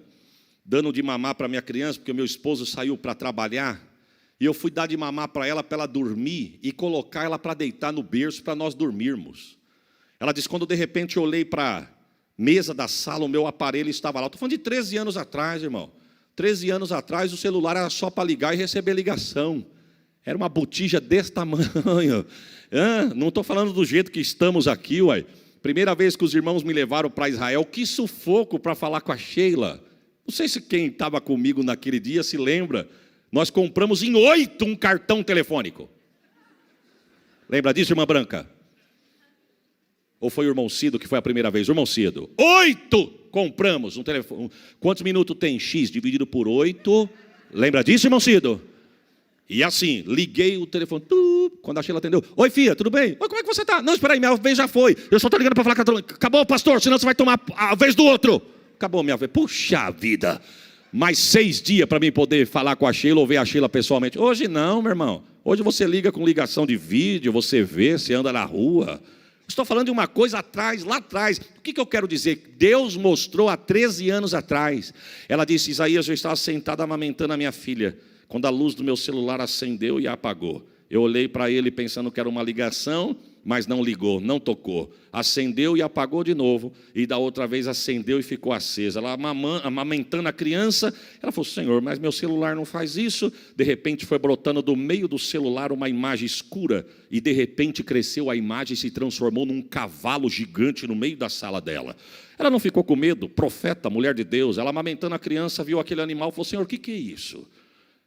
dando de mamar para minha criança, porque o meu esposo saiu para trabalhar. E eu fui dar de mamar para ela dormir e colocar ela para deitar no berço para nós dormirmos. Ela disse, quando de repente eu olhei para a mesa da sala, o meu aparelho estava lá. Estou falando de 13 anos atrás, irmão. 13 anos atrás o celular era só para ligar e receber ligação. Era uma botija desse tamanho. Não estou falando do jeito que estamos aqui, uai. Primeira vez que os irmãos me levaram para Israel, que sufoco para falar com a Sheila. Não sei se quem estava comigo naquele dia se lembra. Nós compramos em 8 um cartão telefônico. Lembra disso, irmã Branca? Ou foi o irmão Cido que foi a primeira vez? O irmão Cido. 8 compramos um telefone. Quantos minutos tem X dividido por 8? Lembra disso, irmão Cido? E assim, liguei o telefone, quando a Sheila atendeu, oi filha, tudo bem? Oi, como é que você está? Não, espera aí, minha vez já foi. Eu só estou ligando para falar que acabou, pastor, senão você vai tomar a vez do outro. Acabou a minha vez. Puxa vida. Mais 6 dias para mim poder falar com a Sheila ou ver a Sheila pessoalmente. Hoje não, meu irmão. Hoje você liga com ligação de vídeo, você vê, você anda na rua. Estou falando de uma coisa atrás, lá atrás. O que eu quero dizer? Deus mostrou há 13 anos atrás. Ela disse, Isaías, eu estava sentada amamentando a minha filha, quando a luz do meu celular acendeu e apagou. Eu olhei para ele pensando que era uma ligação, mas não ligou, não tocou. Acendeu e apagou de novo, e da outra vez acendeu e ficou acesa. Ela amamentando a criança, ela falou, Senhor, mas meu celular não faz isso. De repente foi brotando do meio do celular uma imagem escura, e de repente cresceu a imagem e se transformou num cavalo gigante no meio da sala dela. Ela não ficou com medo, profeta, mulher de Deus. Ela amamentando a criança, viu aquele animal e falou, Senhor, o que é isso?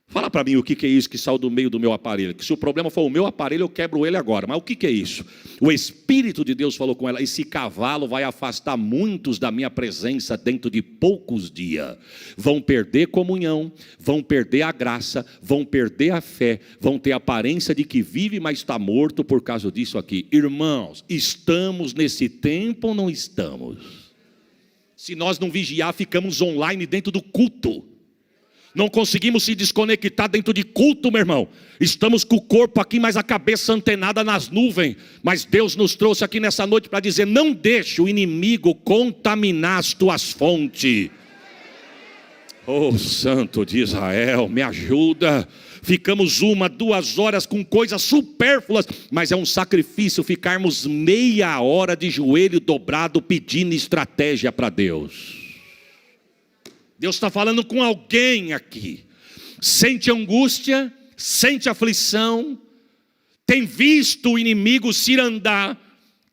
Fala para mim o que é isso que saiu do meio do meu aparelho. Que se o problema for o meu aparelho, eu quebro ele agora. Mas o que é isso? O Espírito de Deus falou com ela, esse cavalo vai afastar muitos da minha presença dentro de poucos dias. Vão perder comunhão, vão perder a graça, vão perder a fé, vão ter a aparência de que vive, mas está morto por causa disso aqui. Irmãos, estamos nesse tempo ou não estamos? Se nós não vigiar, ficamos online dentro do culto. Não conseguimos se desconectar dentro de culto, meu irmão. Estamos com o corpo aqui, mas a cabeça antenada nas nuvens. Mas Deus nos trouxe aqui nessa noite para dizer, não deixe o inimigo contaminar as tuas fontes. Oh, Santo de Israel, me ajuda. Ficamos 1, 2 horas com coisas supérfluas, mas é um sacrifício ficarmos meia hora de joelho dobrado pedindo estratégia para Deus. Deus está falando com alguém aqui. Sente angústia, sente aflição, tem visto o inimigo se andar,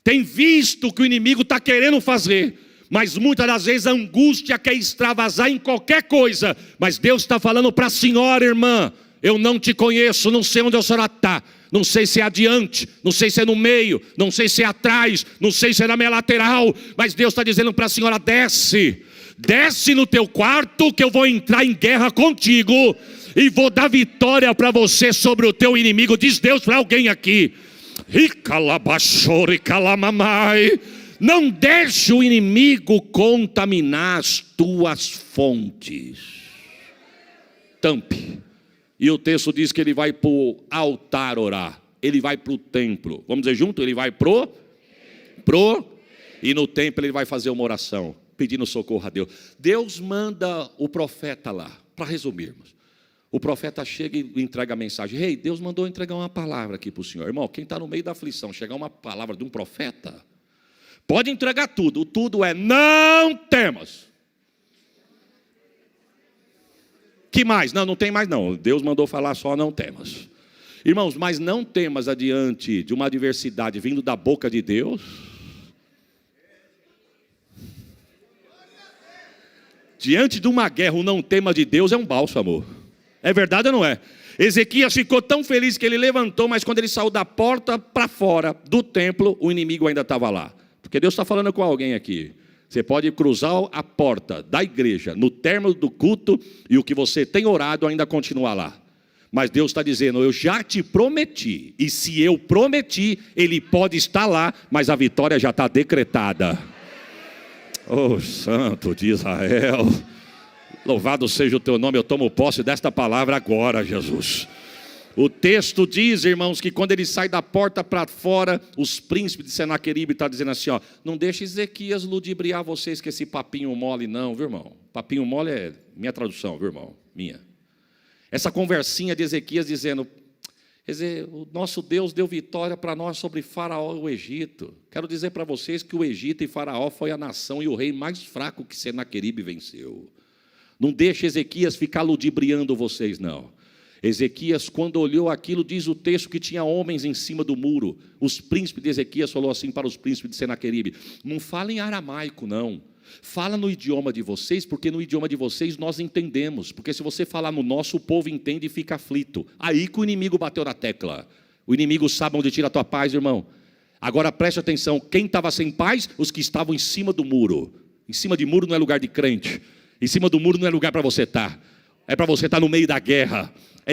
tem visto o que o inimigo está querendo fazer, mas muitas das vezes a angústia quer extravasar em qualquer coisa. Mas Deus está falando para a senhora, irmã, eu não te conheço, não sei onde a senhora está. Não sei se é adiante, não sei se é no meio, não sei se é atrás, não sei se é na minha lateral. Mas Deus está dizendo para a senhora, desce no teu quarto que eu vou entrar em guerra contigo e vou dar vitória para você sobre o teu inimigo. Diz Deus para alguém aqui. Não deixe o inimigo contaminar as tuas fontes. Tampe. E o texto diz que ele vai para o altar orar. Ele vai para o templo. Vamos dizer junto? Ele vai pro. E no templo ele vai fazer uma oração, pedindo socorro a Deus. Deus manda o profeta lá, para resumirmos. O profeta chega e entrega a mensagem. Rei, Deus mandou entregar uma palavra aqui para o senhor. Irmão, quem está no meio da aflição, chegar uma palavra de um profeta, pode entregar tudo. O tudo é, não temas. Que mais? Não tem mais não. Deus mandou falar só, não temas. Irmãos, mas não temas adiante de uma adversidade vindo da boca de Deus. Diante de uma guerra, o não tema de Deus é um bálsamo. É verdade ou não é? Ezequias ficou tão feliz que ele levantou, mas quando ele saiu da porta para fora do templo, o inimigo ainda estava lá. Porque Deus está falando com alguém aqui. Você pode cruzar a porta da igreja no término do culto e o que você tem orado ainda continuar lá. Mas Deus está dizendo, eu já te prometi. E se eu prometi, Ele pode estar lá, mas a vitória já está decretada. Oh, Santo de Israel. Louvado seja o teu nome, eu tomo posse desta palavra agora, Jesus. O texto diz, irmãos, que quando ele sai da porta para fora, os príncipes de Senaqueribe estão dizendo assim, ó, não deixe Ezequias ludibriar vocês com esse papinho mole não, viu irmão? Papinho mole é minha tradução, viu irmão? Minha. Essa conversinha de Ezequias dizendo, o nosso Deus deu vitória para nós sobre Faraó e o Egito. Quero dizer para vocês que o Egito e Faraó foi a nação e o rei mais fraco que Senaqueribe venceu. Não deixe Ezequias ficar ludibriando vocês, não. Ezequias, quando olhou aquilo, diz o texto que tinha homens em cima do muro. Os príncipes de Ezequias falou assim para os príncipes de Senaqueribe, não fala em aramaico, não. Fala no idioma de vocês, porque no idioma de vocês nós entendemos. Porque se você falar no nosso, o povo entende e fica aflito. Aí que o inimigo bateu na tecla. O inimigo sabe onde tira a tua paz, irmão. Agora preste atenção, quem estava sem paz? Os que estavam em cima do muro. Em cima de muro não é lugar de crente. Em cima do muro não é lugar para você estar. É para você estar no meio da guerra.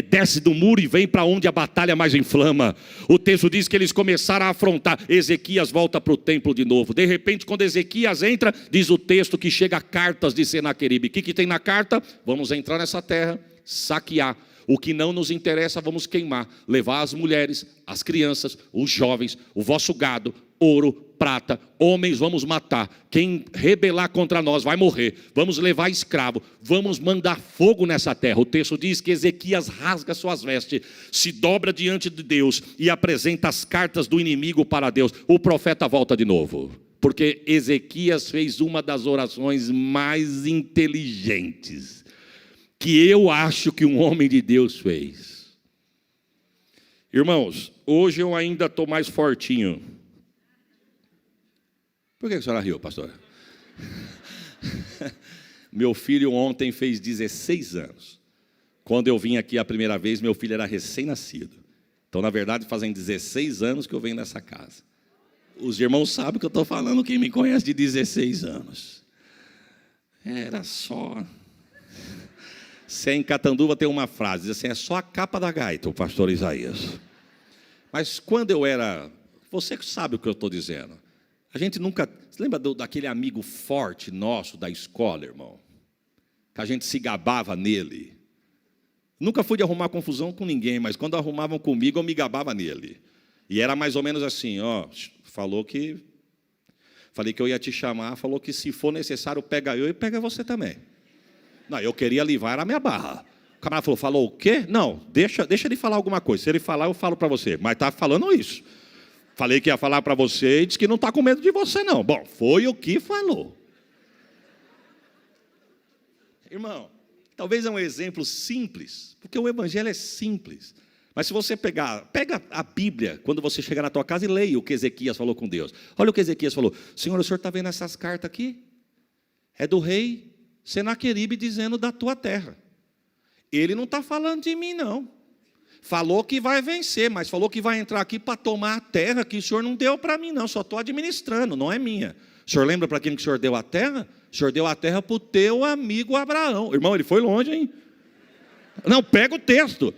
Desce do muro e vem para onde a batalha mais inflama. O texto diz que eles começaram a afrontar. Ezequias volta para o templo de novo. De repente, quando Ezequias entra, diz o texto que chega cartas de Senaqueribe. O que tem na carta? Vamos entrar nessa terra, saquear. O que não nos interessa, vamos queimar. Levar as mulheres, as crianças, os jovens, o vosso gado, ouro, prata, homens vamos matar. Quem rebelar contra nós vai morrer. Vamos levar escravo. Vamos mandar fogo nessa terra. O texto diz que Ezequias rasga suas vestes, se dobra diante de Deus e apresenta as cartas do inimigo para Deus. O profeta volta de novo. Porque Ezequias fez uma das orações mais inteligentes que eu acho que um homem de Deus fez. Irmãos, hoje eu ainda estou mais fortinho. Por que a senhora riu, pastor? Meu filho ontem fez 16 anos. Quando eu vim aqui a primeira vez, meu filho era recém-nascido. Então, na verdade, fazem 16 anos que eu venho nessa casa. Os irmãos sabem que eu estou falando, quem me conhece de 16 anos. Era só... Se em Catanduva tem uma frase, diz assim, é só a capa da gaita, o pastor Isaías. Mas quando eu era... Você sabe o que eu estou dizendo. A gente nunca... Você lembra daquele amigo forte nosso da escola, irmão? Que a gente se gabava nele. Nunca fui de arrumar confusão com ninguém, mas quando arrumavam comigo, eu me gabava nele. E era mais ou menos assim, ó, falei que eu ia te chamar, falou que se for necessário, pega eu e pega você também. Não, eu queria livrar a minha barra. O camarada falou o quê? Não, deixa ele falar alguma coisa. Se ele falar, eu falo para você. Mas está falando isso. Falei que ia falar para você e disse que não está com medo de você, não. Bom, foi o que falou. Irmão, talvez é um exemplo simples, porque o evangelho é simples. Mas se você pega a Bíblia, quando você chegar na tua casa e leia o que Ezequias falou com Deus. Olha o que Ezequias falou. Senhor, o senhor está vendo essas cartas aqui? É do rei Senaqueribe dizendo da tua terra. Ele não está falando de mim, não. Falou que vai vencer, mas falou que vai entrar aqui para tomar a terra que o senhor não deu para mim, não. Só estou administrando, não é minha. O senhor lembra para quem que o senhor deu a terra? O senhor deu a terra para o teu amigo Abraão. Irmão, ele foi longe, hein? Não, pega o texto.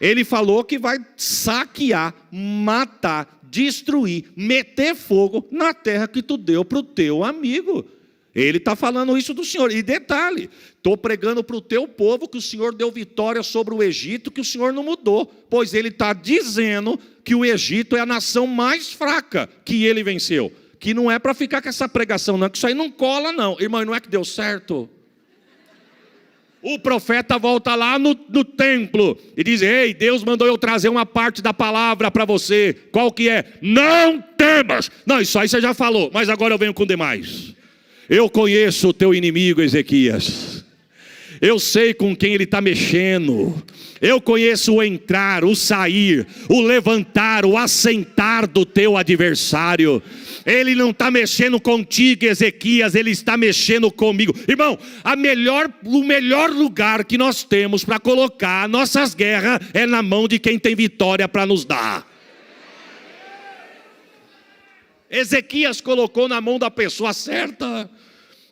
Ele falou que vai saquear, matar, destruir, meter fogo na terra que tu deu para o teu amigo. Ele está falando isso do Senhor. E detalhe, estou pregando para o teu povo que o Senhor deu vitória sobre o Egito, que o Senhor não mudou. Pois ele está dizendo que o Egito é a nação mais fraca que ele venceu. Que não é para ficar com essa pregação, não, que isso aí não cola, não. Irmão, não é que deu certo? O profeta volta lá no templo e diz, ei, Deus mandou eu trazer uma parte da palavra para você. Qual que é? Não temas. Não, isso aí você já falou, mas agora eu venho com demais. Eu conheço o teu inimigo, Ezequias. Eu sei com quem ele está mexendo. Eu conheço o entrar, o sair, o levantar, o assentar do teu adversário. Ele não está mexendo contigo, Ezequias, Ele está mexendo comigo. Irmão, o melhor lugar que nós temos para colocar nossas guerras é na mão de quem tem vitória para nos dar. Ezequias colocou na mão da pessoa certa.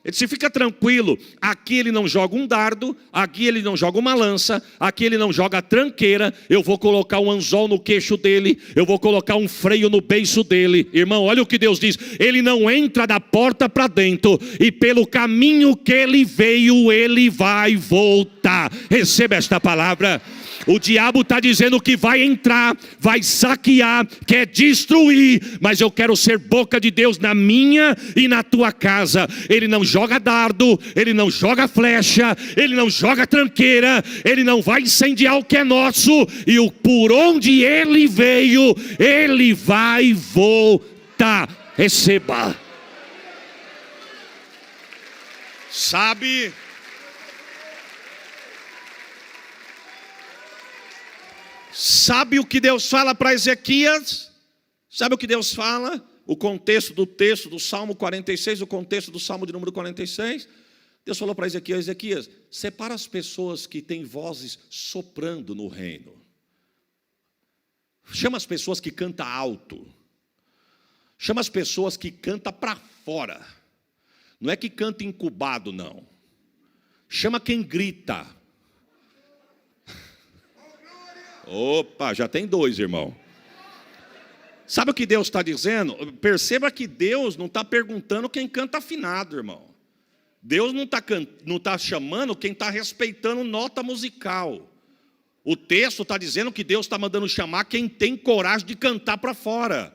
Ele disse, fica tranquilo, aqui ele não joga um dardo, aqui ele não joga uma lança, aqui ele não joga tranqueira, eu vou colocar um anzol no queixo dele, eu vou colocar um freio no beiço dele. Irmão, olha o que Deus diz, ele não entra da porta para dentro, e pelo caminho que ele veio, ele vai voltar. Receba esta palavra. O diabo está dizendo que vai entrar, vai saquear, quer destruir, mas eu quero ser boca de Deus na minha e na tua casa. Ele não joga dardo, ele não joga flecha, ele não joga tranqueira, ele não vai incendiar o que é nosso, e por onde ele veio, ele vai voltar. Receba. Sabe o que Deus fala para Ezequias? Sabe o que Deus fala? O contexto do texto do Salmo 46, o contexto do Salmo de número 46. Deus falou para Ezequias, Ezequias, separa as pessoas que têm vozes soprando no reino. Chama as pessoas que cantam alto. Chama as pessoas que cantam para fora. Não é que canta incubado, não. Chama quem grita. Opa, já tem dois, irmão. Sabe o que Deus está dizendo? Perceba que Deus não está perguntando quem canta afinado, irmão. Deus não está chamando quem está respeitando nota musical. O texto está dizendo que Deus está mandando chamar quem tem coragem de cantar para fora.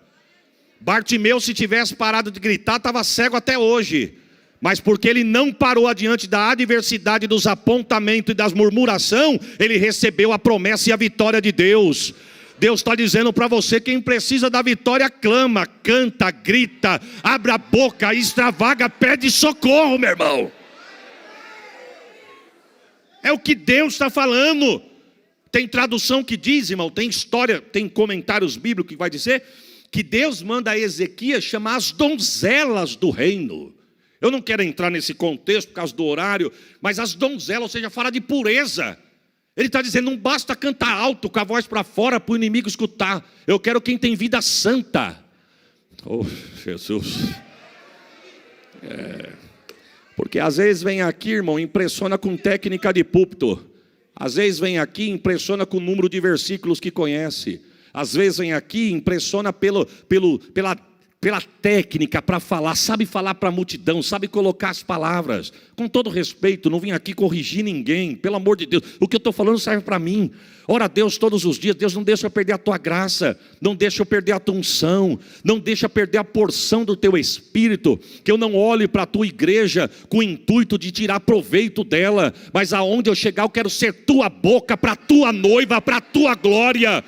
Bartimeu, se tivesse parado de gritar, estava cego até hoje. Mas porque ele não parou adiante da adversidade, dos apontamentos e das murmurações, ele recebeu a promessa e a vitória de Deus. Deus está dizendo para você, quem precisa da vitória, clama, canta, grita, abre a boca, extravaga, pede socorro, meu irmão. É o que Deus está falando. Tem tradução que diz, irmão, tem história, tem comentários bíblicos que vai dizer, que Deus manda a Ezequias chamar as donzelas do reino. Eu não quero entrar nesse contexto por causa do horário, mas as donzelas, ou seja, fala de pureza. Ele está dizendo, não basta cantar alto com a voz para fora para o inimigo escutar. Eu quero quem tem vida santa. Oh, Jesus. Porque às vezes vem aqui, irmão, impressiona com técnica de púlpito. Às vezes vem aqui, impressiona com o número de versículos que conhece. Às vezes vem aqui, impressiona pela técnica para falar, sabe falar para a multidão, sabe colocar as palavras. Com todo respeito, não vim aqui corrigir ninguém, pelo amor de Deus. O que eu estou falando serve para mim. Ora a Deus todos os dias. Deus não deixa eu perder a tua graça, não deixa eu perder a tua unção, não deixa eu perder a porção do teu espírito, que eu não olhe para a tua igreja com o intuito de tirar proveito dela, mas aonde eu chegar eu quero ser tua boca para a tua noiva, para a tua glória.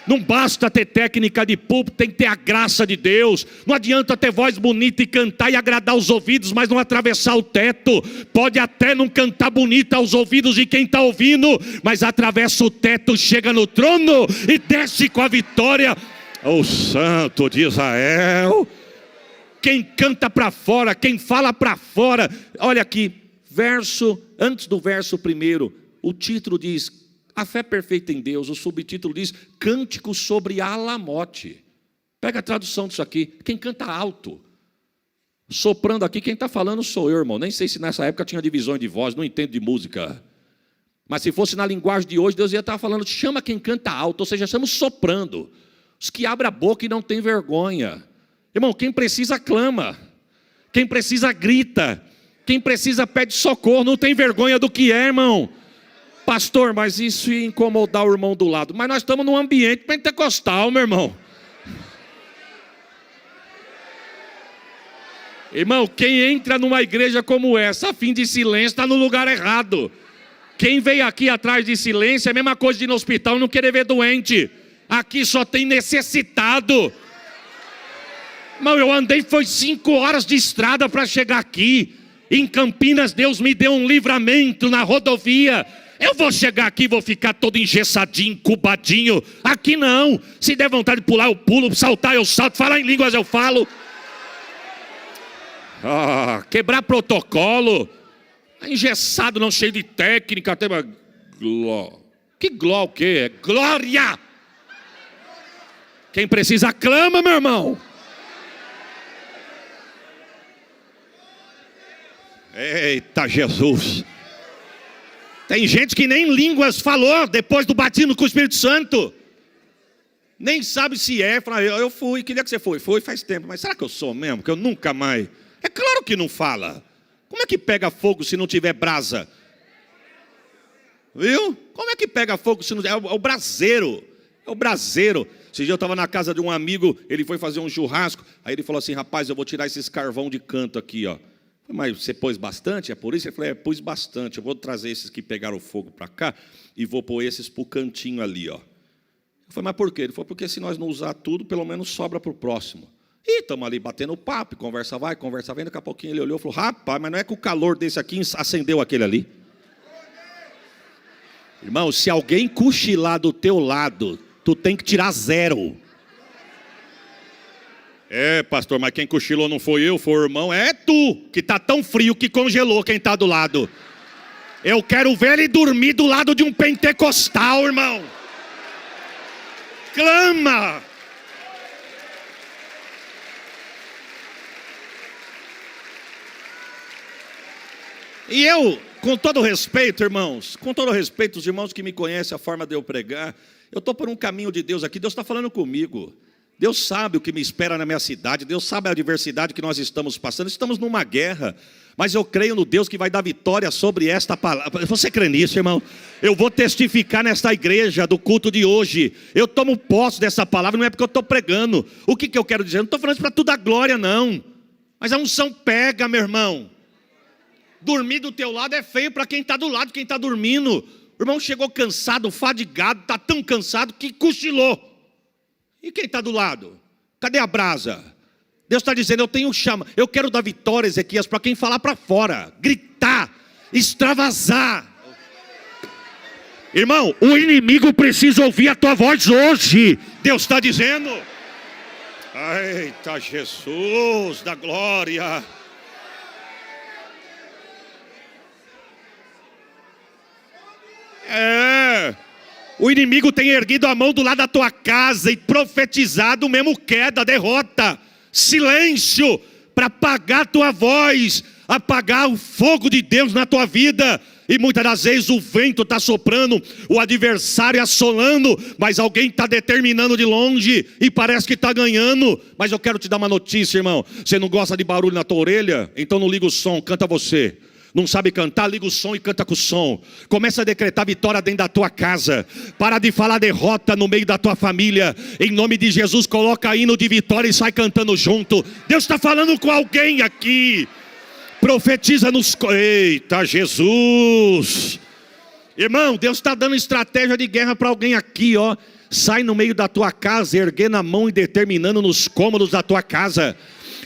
Não basta ter técnica de púlpito, tem que ter a graça de Deus. Não adianta ter voz bonita e cantar e agradar os ouvidos, mas não atravessar o teto. Pode até não cantar bonita aos ouvidos de quem está ouvindo, mas atravessa o teto, chega no trono e desce com a vitória. O Santo de Israel. Quem canta para fora, quem fala para fora. Olha aqui, antes do verso primeiro, o título diz... A fé perfeita em Deus, o subtítulo diz, Cântico sobre Alamote. Pega a tradução disso aqui, quem canta alto. Soprando aqui, quem está falando sou eu, irmão. Nem sei se nessa época tinha divisões de voz, não entendo de música. Mas se fosse na linguagem de hoje, Deus ia estar falando, chama quem canta alto, ou seja, estamos soprando. Os que abrem a boca e não têm vergonha. Irmão, quem precisa clama, quem precisa grita, quem precisa pede socorro, não tem vergonha do que é, irmão. Pastor, mas isso ia incomodar o irmão do lado. Mas nós estamos num ambiente pentecostal, meu irmão. Irmão, quem entra numa igreja como essa, a fim de silêncio, está no lugar errado. Quem veio aqui atrás de silêncio é a mesma coisa de ir no hospital e não querer ver doente. Aqui só tem necessitado. Irmão, eu andei, foi 5 horas de estrada para chegar aqui. Em Campinas, Deus me deu um livramento na rodovia. Eu vou chegar aqui e vou ficar todo engessadinho, incubadinho. Aqui não. Se der vontade de pular, eu pulo. Saltar, eu salto. Falar em línguas, eu falo. Quebrar protocolo. Engessado, não, cheio de técnica. Até que gló o quê? É glória. Quem precisa clama, meu irmão. Eita Jesus. Tem gente que nem línguas falou depois do batismo com o Espírito Santo. Nem sabe se é. Fala, eu fui, que dia que você foi? Foi faz tempo, mas será que eu sou mesmo? Que eu nunca mais. É claro que não fala. Como é que pega fogo se não tiver brasa? Viu? Como é que pega fogo se não... É o braseiro. É o braseiro. Esse dia eu estava na casa de um amigo, ele foi fazer um churrasco. Aí ele falou assim, rapaz, eu vou tirar esses carvão de canto aqui, ó. Mas você pôs bastante? É por isso? Ele falou, pus bastante. Eu vou trazer esses que pegaram fogo para cá e vou pôr esses para o cantinho ali, ó. Eu falei, mas por quê? Ele falou, porque se nós não usar tudo, pelo menos sobra para o próximo. E estamos ali batendo papo, conversa vai, conversa vem. Daqui a pouquinho ele olhou e falou, rapaz, mas não é que o calor desse aqui acendeu aquele ali? Irmão, se alguém cochilar do teu lado, tu tem que tirar 0. Pastor, mas quem cochilou não foi eu, foi o irmão. É tu, que está tão frio que congelou quem está do lado. Eu quero ver ele dormir do lado de um pentecostal, irmão. Clama. E eu, com todo respeito, irmãos, com todo respeito, os irmãos que me conhecem, a forma de eu pregar, eu estou por um caminho de Deus aqui, Deus está falando comigo. Deus sabe o que me espera na minha cidade, Deus sabe a adversidade que nós estamos passando, estamos numa guerra, mas eu creio no Deus que vai dar vitória sobre esta palavra. Você crê nisso, irmão? Eu vou testificar nesta igreja do culto de hoje, eu tomo posse dessa palavra, não é porque eu estou pregando. O que eu quero dizer? Eu não estou falando isso para tu dar glória, não, mas a unção pega, meu irmão. Dormir do teu lado é feio para quem está do lado, quem está dormindo. O irmão chegou cansado, fadigado, está tão cansado que cochilou. E quem está do lado? Cadê a brasa? Deus está dizendo, eu quero dar vitória, Ezequias, para quem falar para fora, gritar, extravasar. Irmão, o inimigo precisa ouvir a tua voz hoje. Deus está dizendo. Eita Jesus da glória. O inimigo tem erguido a mão do lado da tua casa e profetizado mesmo queda, derrota, silêncio, para apagar a tua voz, apagar o fogo de Deus na tua vida. E muitas das vezes o vento está soprando, o adversário assolando, mas alguém está determinando de longe e parece que está ganhando. Mas eu quero te dar uma notícia, irmão. Você não gosta de barulho na tua orelha? Então não liga o som, canta você. Não sabe cantar? Liga o som e canta com o som. Começa a decretar vitória dentro da tua casa. Para de falar derrota no meio da tua família. Em nome de Jesus, coloca hino de vitória e sai cantando junto. Deus está falando com alguém aqui. Profetiza nos... Eita Jesus. Irmão, Deus está dando estratégia de guerra para alguém aqui, ó. Sai no meio da tua casa, erguendo a mão e determinando nos cômodos da tua casa.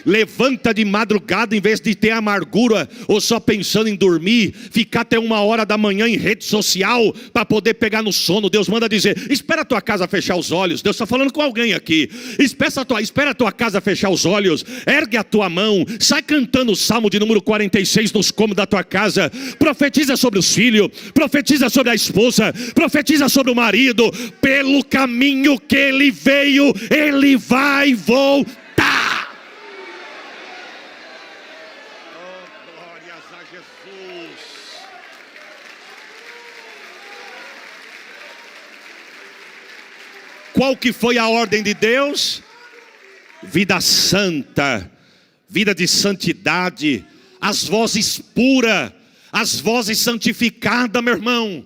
Levanta de madrugada em vez de ter amargura ou só pensando em dormir, ficar até 1h da manhã em rede social para poder pegar no sono. Deus manda dizer, espera a tua casa fechar os olhos. Deus está falando com alguém aqui. Espera a tua casa fechar os olhos, ergue a tua mão, sai cantando o Salmo de número 46 nos cômodos da tua casa. Profetiza sobre os filhos, profetiza sobre a esposa, profetiza sobre o marido. Pelo caminho que ele veio, ele vai voltar. Qual que foi a ordem de Deus? Vida santa, vida de santidade, as vozes puras, as vozes santificadas, meu irmão.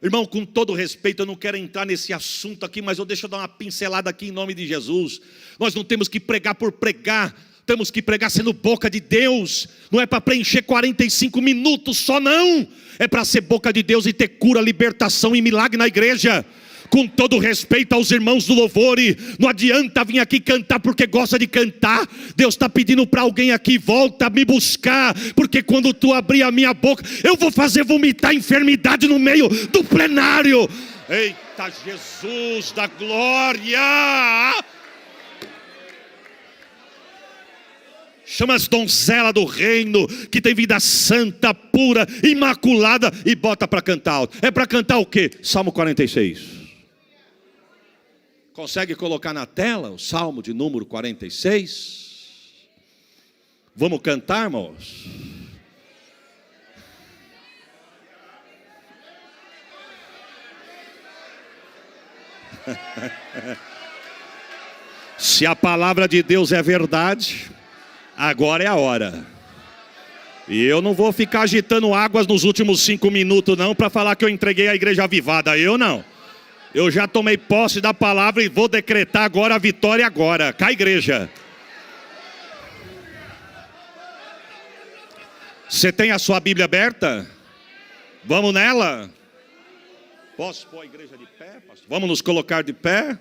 Irmão, com todo respeito, eu não quero entrar nesse assunto aqui, mas deixa eu dar uma pincelada aqui em nome de Jesus. Nós não temos que pregar por pregar, temos que pregar sendo boca de Deus. Não é para preencher 45 minutos só, não. É para ser boca de Deus e ter cura, libertação e milagre na igreja. Com todo respeito aos irmãos do louvor, não adianta vir aqui cantar porque gosta de cantar. Deus está pedindo para alguém aqui, volta a me buscar, porque quando tu abrir a minha boca, eu vou fazer vomitar enfermidade no meio do plenário. Eita Jesus da glória! Chama as donzelas do reino, que tem vida santa, pura, imaculada, e bota para cantar alto. É para cantar o quê? Salmo 46. Consegue colocar na tela o Salmo de número 46? Vamos cantar, irmãos? Se a palavra de Deus é verdade, agora é a hora. E eu não vou ficar agitando águas nos últimos 5 minutos não, para falar que eu entreguei a igreja avivada. Eu não. Eu já tomei posse da palavra e vou decretar agora a vitória agora. Cá, igreja. Você tem a sua Bíblia aberta? Vamos nela? Posso pôr a igreja de pé, pastor? Vamos nos colocar de pé?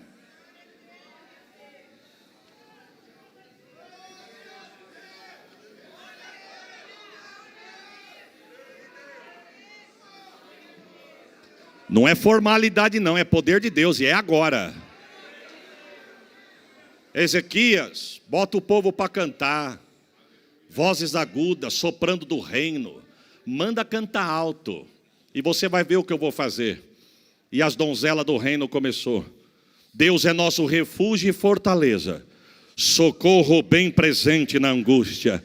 Não é formalidade não, é poder de Deus, e é agora. Ezequias, bota o povo para cantar. Vozes agudas, soprando do reino. Manda cantar alto. E você vai ver o que eu vou fazer. E as donzelas do reino começou. Deus é nosso refúgio e fortaleza. Socorro bem presente na angústia.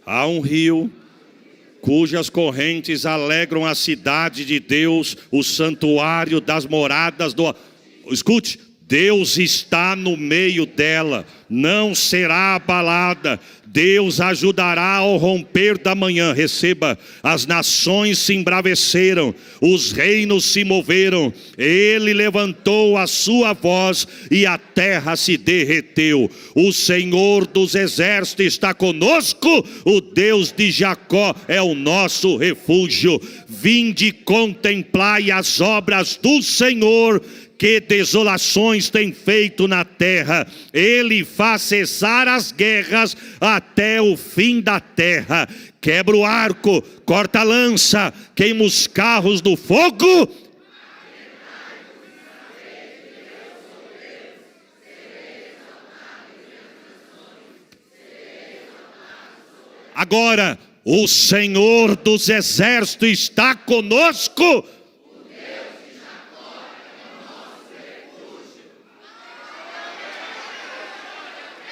Há um rio cujas correntes alegram a cidade de Deus, o santuário das moradas do... Escute, Deus está no meio dela, não será abalada. Deus ajudará ao romper da manhã. Receba, as nações se embraveceram, os reinos se moveram. Ele levantou a sua voz e a terra se derreteu. O Senhor dos exércitos está conosco, o Deus de Jacó é o nosso refúgio. Vinde contemplai as obras do Senhor, que desolações tem feito na terra. Ele faz cessar as guerras até o fim da terra. Quebra o arco, corta a lança, queima os carros do fogo. Agora, o Senhor dos exércitos está conosco.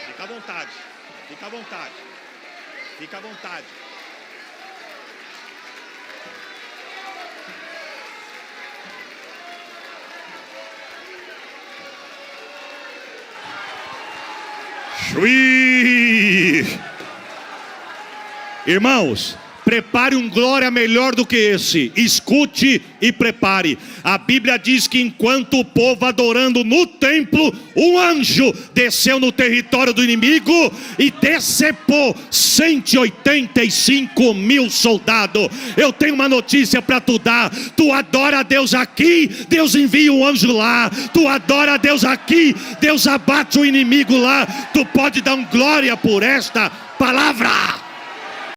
Fica à vontade, fica à vontade, fica à vontade. Chui! Irmãos, prepare um glória melhor do que esse. Escute e prepare. A Bíblia diz que enquanto o povo adorando no templo, um anjo desceu no território do inimigo e decepou 185 mil soldados. Eu tenho uma notícia para tu dar. Tu adora a Deus aqui, Deus envia um anjo lá. Tu adora a Deus aqui, Deus abate o inimigo lá. Tu pode dar um glória por esta palavra.